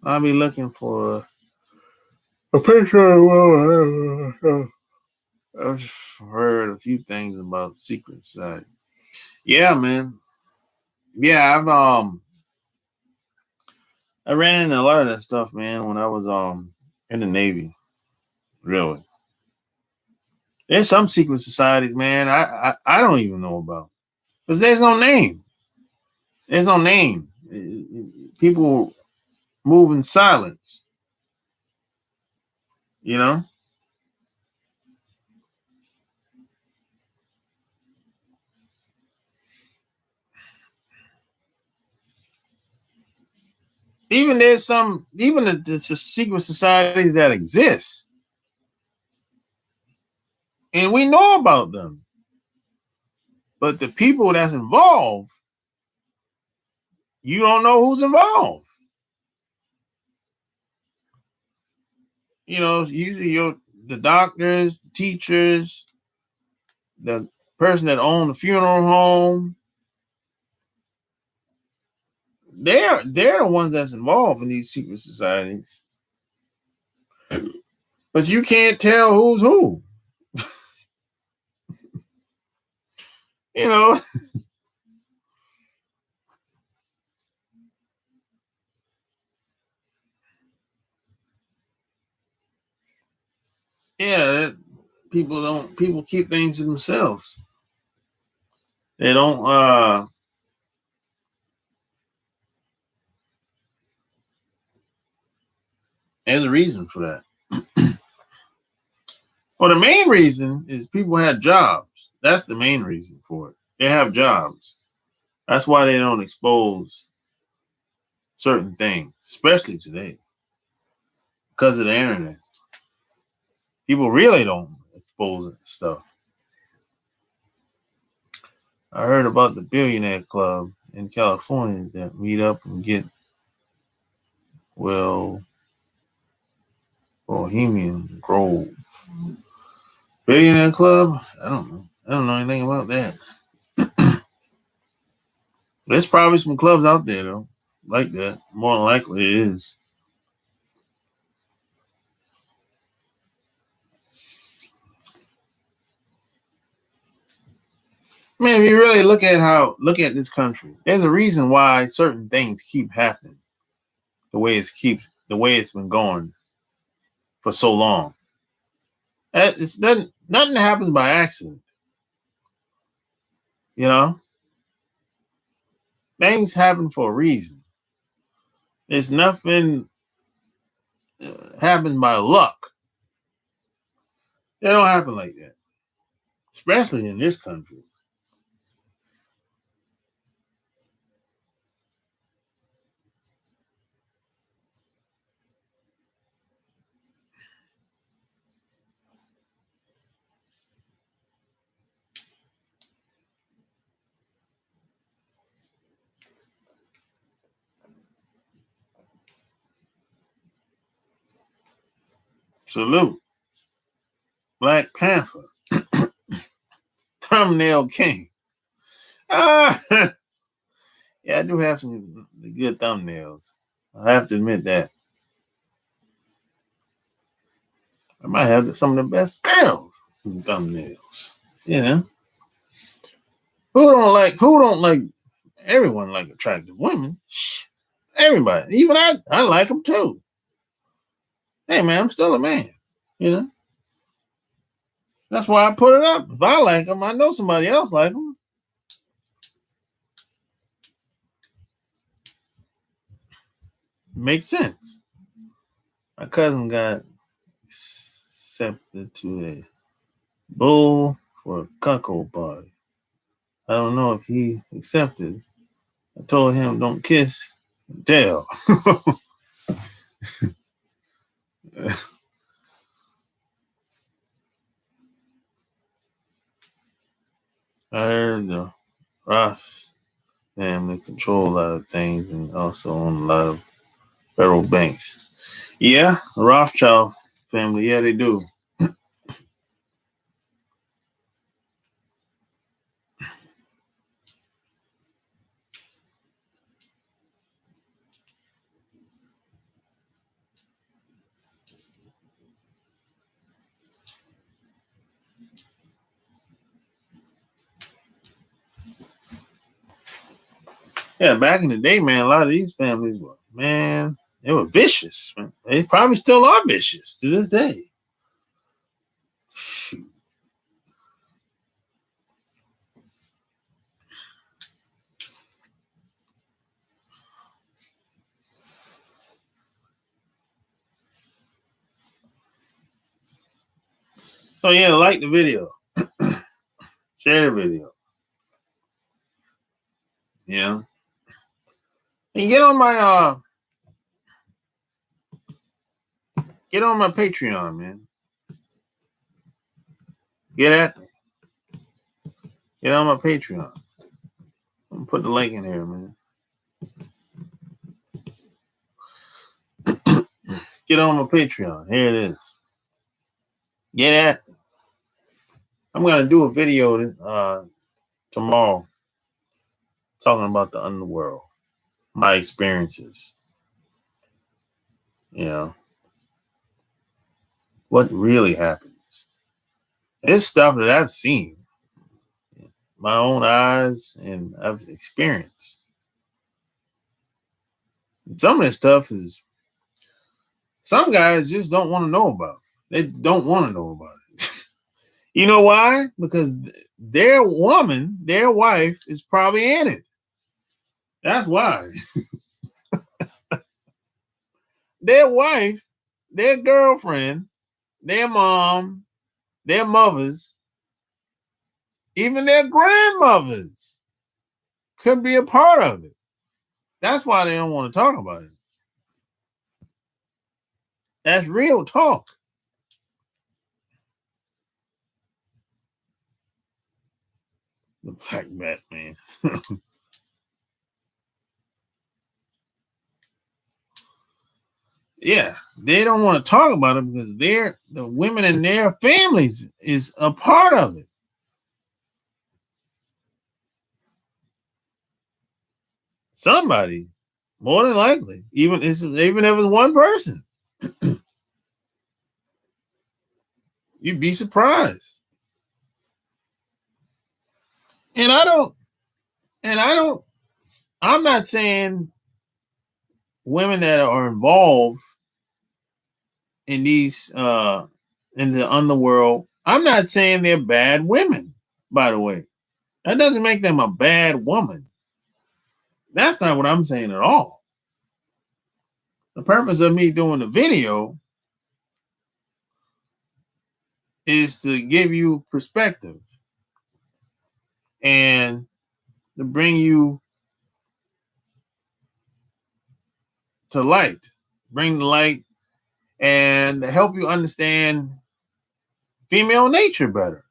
I'll be looking for a picture. I've heard a few things about secret side. Yeah, man. Yeah, I ran into a lot of that stuff, man, when I was in the Navy. Really. There's some secret societies, man, I don't even know about. Because there's no name. There's no name. People move in silence. You know? Even there's some, even the secret societies that exist, and we know about them. But the people that's involved, you don't know who's involved. You know, usually the doctors, the teachers, the person that owned the funeral home. They're the ones that's involved in these secret societies. But you can't tell who's who. You know. Yeah, people keep things to themselves. They don't there's a reason for that. Well, the main reason is people have jobs. That's the main reason for it. They have jobs. That's why they don't expose certain things, especially today, because of the internet. People really don't expose stuff. I heard about the billionaire club in California that meet up and get, well, Bohemian Grove. Billionaire club? I don't know. I don't know anything about that. There's probably some clubs out there, though, like that. More than likely it is. Man, if you really look at this country, there's a reason why certain things keep happening the way it's been going for so long. Nothing happens by accident. You know? Things happen for a reason. It's nothing happens by luck. They don't happen like that. Especially in this country. Salute. Black Panther. Thumbnail King. Yeah, I do have some good thumbnails. I have to admit that. I might have some of the best thumbnails. You know? Who don't like everyone like attractive women? Everybody. Even I like them too. Hey man, I'm still a man. You know? That's why I put it up. If I like them, I know somebody else like them. Makes sense. My cousin got accepted to a bull for a cuckold party. I don't know if he accepted. I told him don't kiss and tell. I heard the Ross family control a lot of things and also own a lot of federal banks. Yeah, the Rothschild family, yeah, they do. Yeah, back in the day, man, a lot of these families were, man, they were vicious. Man. They probably still are vicious to this day. So yeah, like the video. Share the video. Yeah. And get on my Get on my Patreon, man. Get at me. Get on my Patreon. I'm gonna put the link in here, man. Get on my Patreon. Here it is. Get at me. I'm gonna do a video tomorrow talking about the underworld, my experiences. You know, what really happens. It's stuff that I've seen, my own eyes, and I've experienced. And some of this stuff is some guys just don't want to know about. They don't want to know about it. You know why? Because their woman, their wife, is probably in it. That's why. Their wife, their girlfriend, their mom, their mothers, even their grandmothers could be a part of it. That's why they don't want to talk about it. That's real talk. The Black Batman. Yeah, they don't want to talk about it because the women in their families is a part of it. Somebody, more than likely, even if it's one person, you'd be surprised. And I'm not saying women that are involved in these in the underworld, I'm not saying they're bad women, by the way. That doesn't make them a bad woman. That's not what I'm saying at all. The purpose of me doing the video is to give you perspective and to bring you to light, bring the light, and to help you understand female nature better.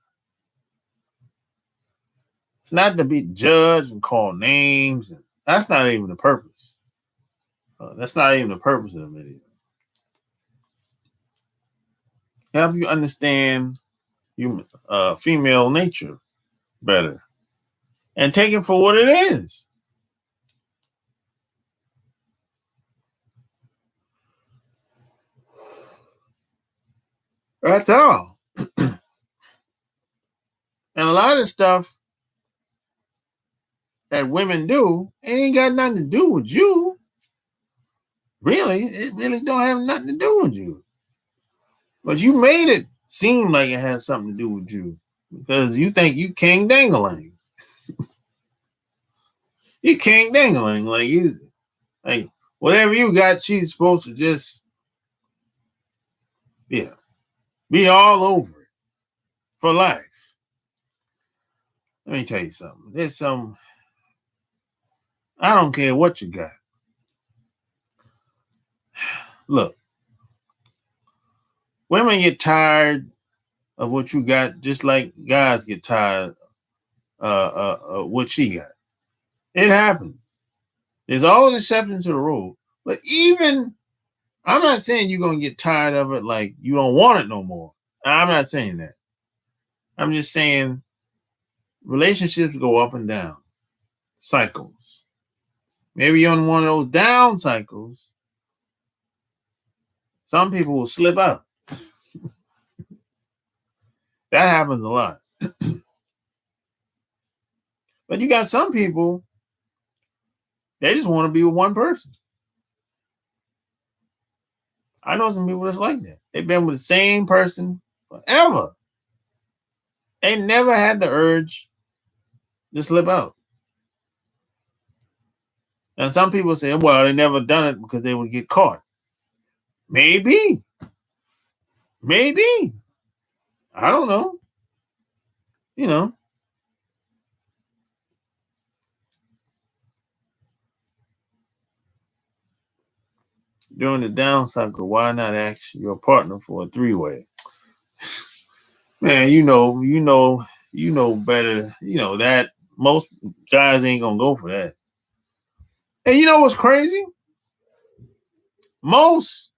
It's not to be judged and called names. That's not even the purpose. That's not even the purpose of the video. Help you understand human, female nature better and take it for what it is. That's all. And a lot of stuff that women do, it ain't got nothing to do with you. Really, it really don't have nothing to do with you. But you made it seem like it has something to do with you because you think you king dangling. You king dangling, like whatever you got, she's supposed to just be all over it for life. Let me tell you something. There's some, I don't care what you got. Look, women get tired of what you got, just like guys get tired of what she got. It happens. There's always exceptions to the rule. But even, I'm not saying you're going to get tired of it like you don't want it no more. I'm not saying that. I'm just saying relationships go up and down, cycles. Maybe you're on one of those down cycles. Some people will slip out. That happens a lot. But you got some people, they just want to be with one person. I know some people that's like that. They've been with the same person forever. They never had the urge to slip out. And some people say, well, they never done it because they would get caught. Maybe. Maybe. I don't know. You know. During the down cycle, why not ask your partner for a three-way? Man, you know better. You know that most guys ain't gonna go for that. And you know what's crazy? Most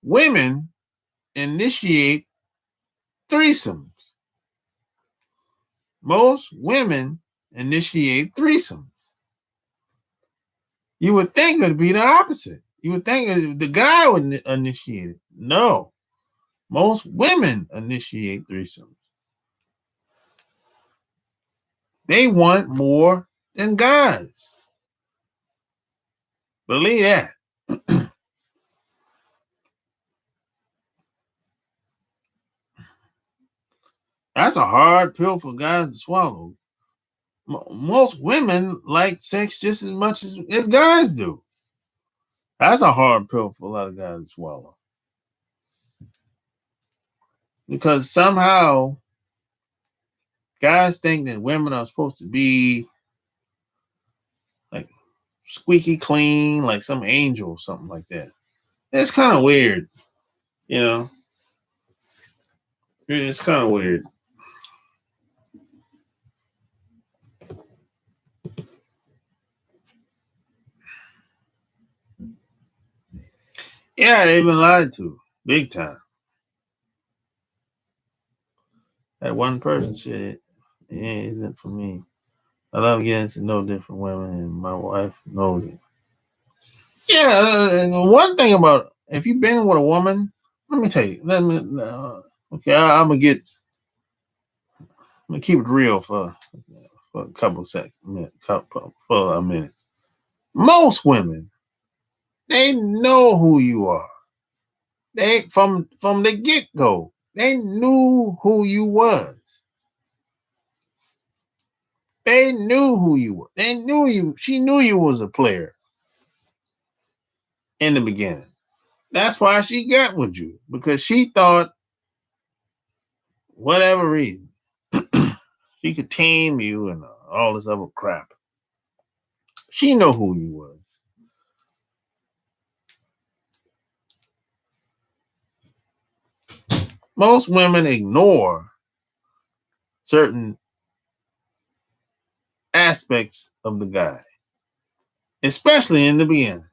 women initiate threesomes. Most women initiate threesomes. You would think it would be the opposite. You would think the guy would initiate it. No, most women initiate threesomes. They want more than guys. Believe that. That's a hard pill for guys to swallow. Most women like sex just as much as guys do. That's a hard pill for a lot of guys to swallow. Because somehow guys think that women are supposed to be like squeaky clean, like some angel or something like that. It's kind of weird, you know. It's kind of weird. Yeah, they've been lied to big time. That one person said, "Yeah, it isn't for me. I love getting to know different women, and my wife knows it." Yeah, and one thing about if you've been with a woman, let me tell you. Okay, I'm gonna keep it real for a couple seconds, for a minute. Most women, they know who you are. They from the get go, they knew who you was. They knew who you were. They knew you. She knew you was a player in the beginning. That's why she got with you, because she thought, whatever reason, she could tame you and all this other crap. She know who you was. Most women ignore certain aspects of the guy, especially in the beginning.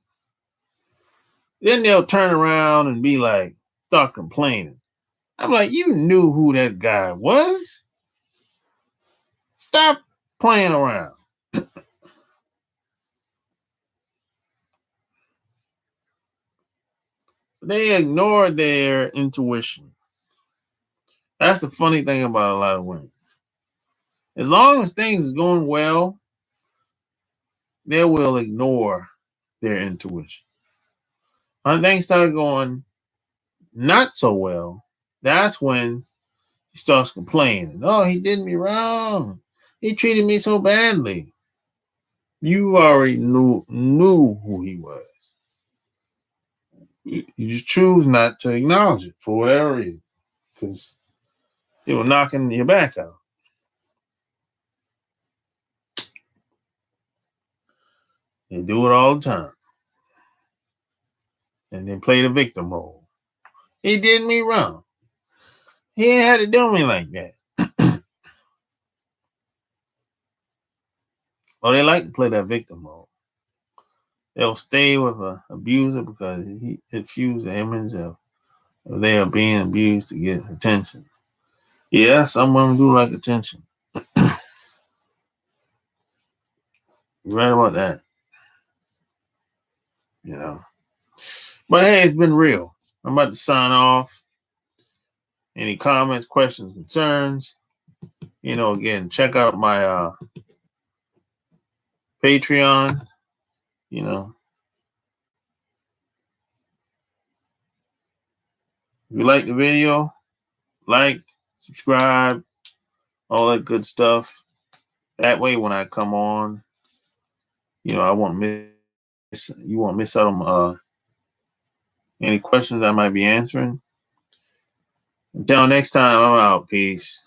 Then they'll turn around and be like, start complaining. I'm like, you knew who that guy was. Stop playing around. They ignore their intuition. That's the funny thing about a lot of women. As long as things is going well, they will ignore their intuition. When things start going not so well, that's when he starts complaining. Oh, he did me wrong. He treated me so badly. You already knew who he was. You just choose not to acknowledge it for whatever reason, because it will knocking your back out. They do it all the time. And then play the victim role. He did me wrong. He ain't had to do me like that. Well, they like to play that victim role. They'll stay with an abuser because he infused the image of they are being abused to get attention. Yeah, some women do like attention. You're right about that. You know. But hey, it's been real. I'm about to sign off. Any comments, questions, concerns? You know, again, check out my Patreon. You know, if you like the video, like, subscribe, all that good stuff. That way, when I come on, you know, you won't miss out on any questions I might be answering. Until next time, I'm out. Peace.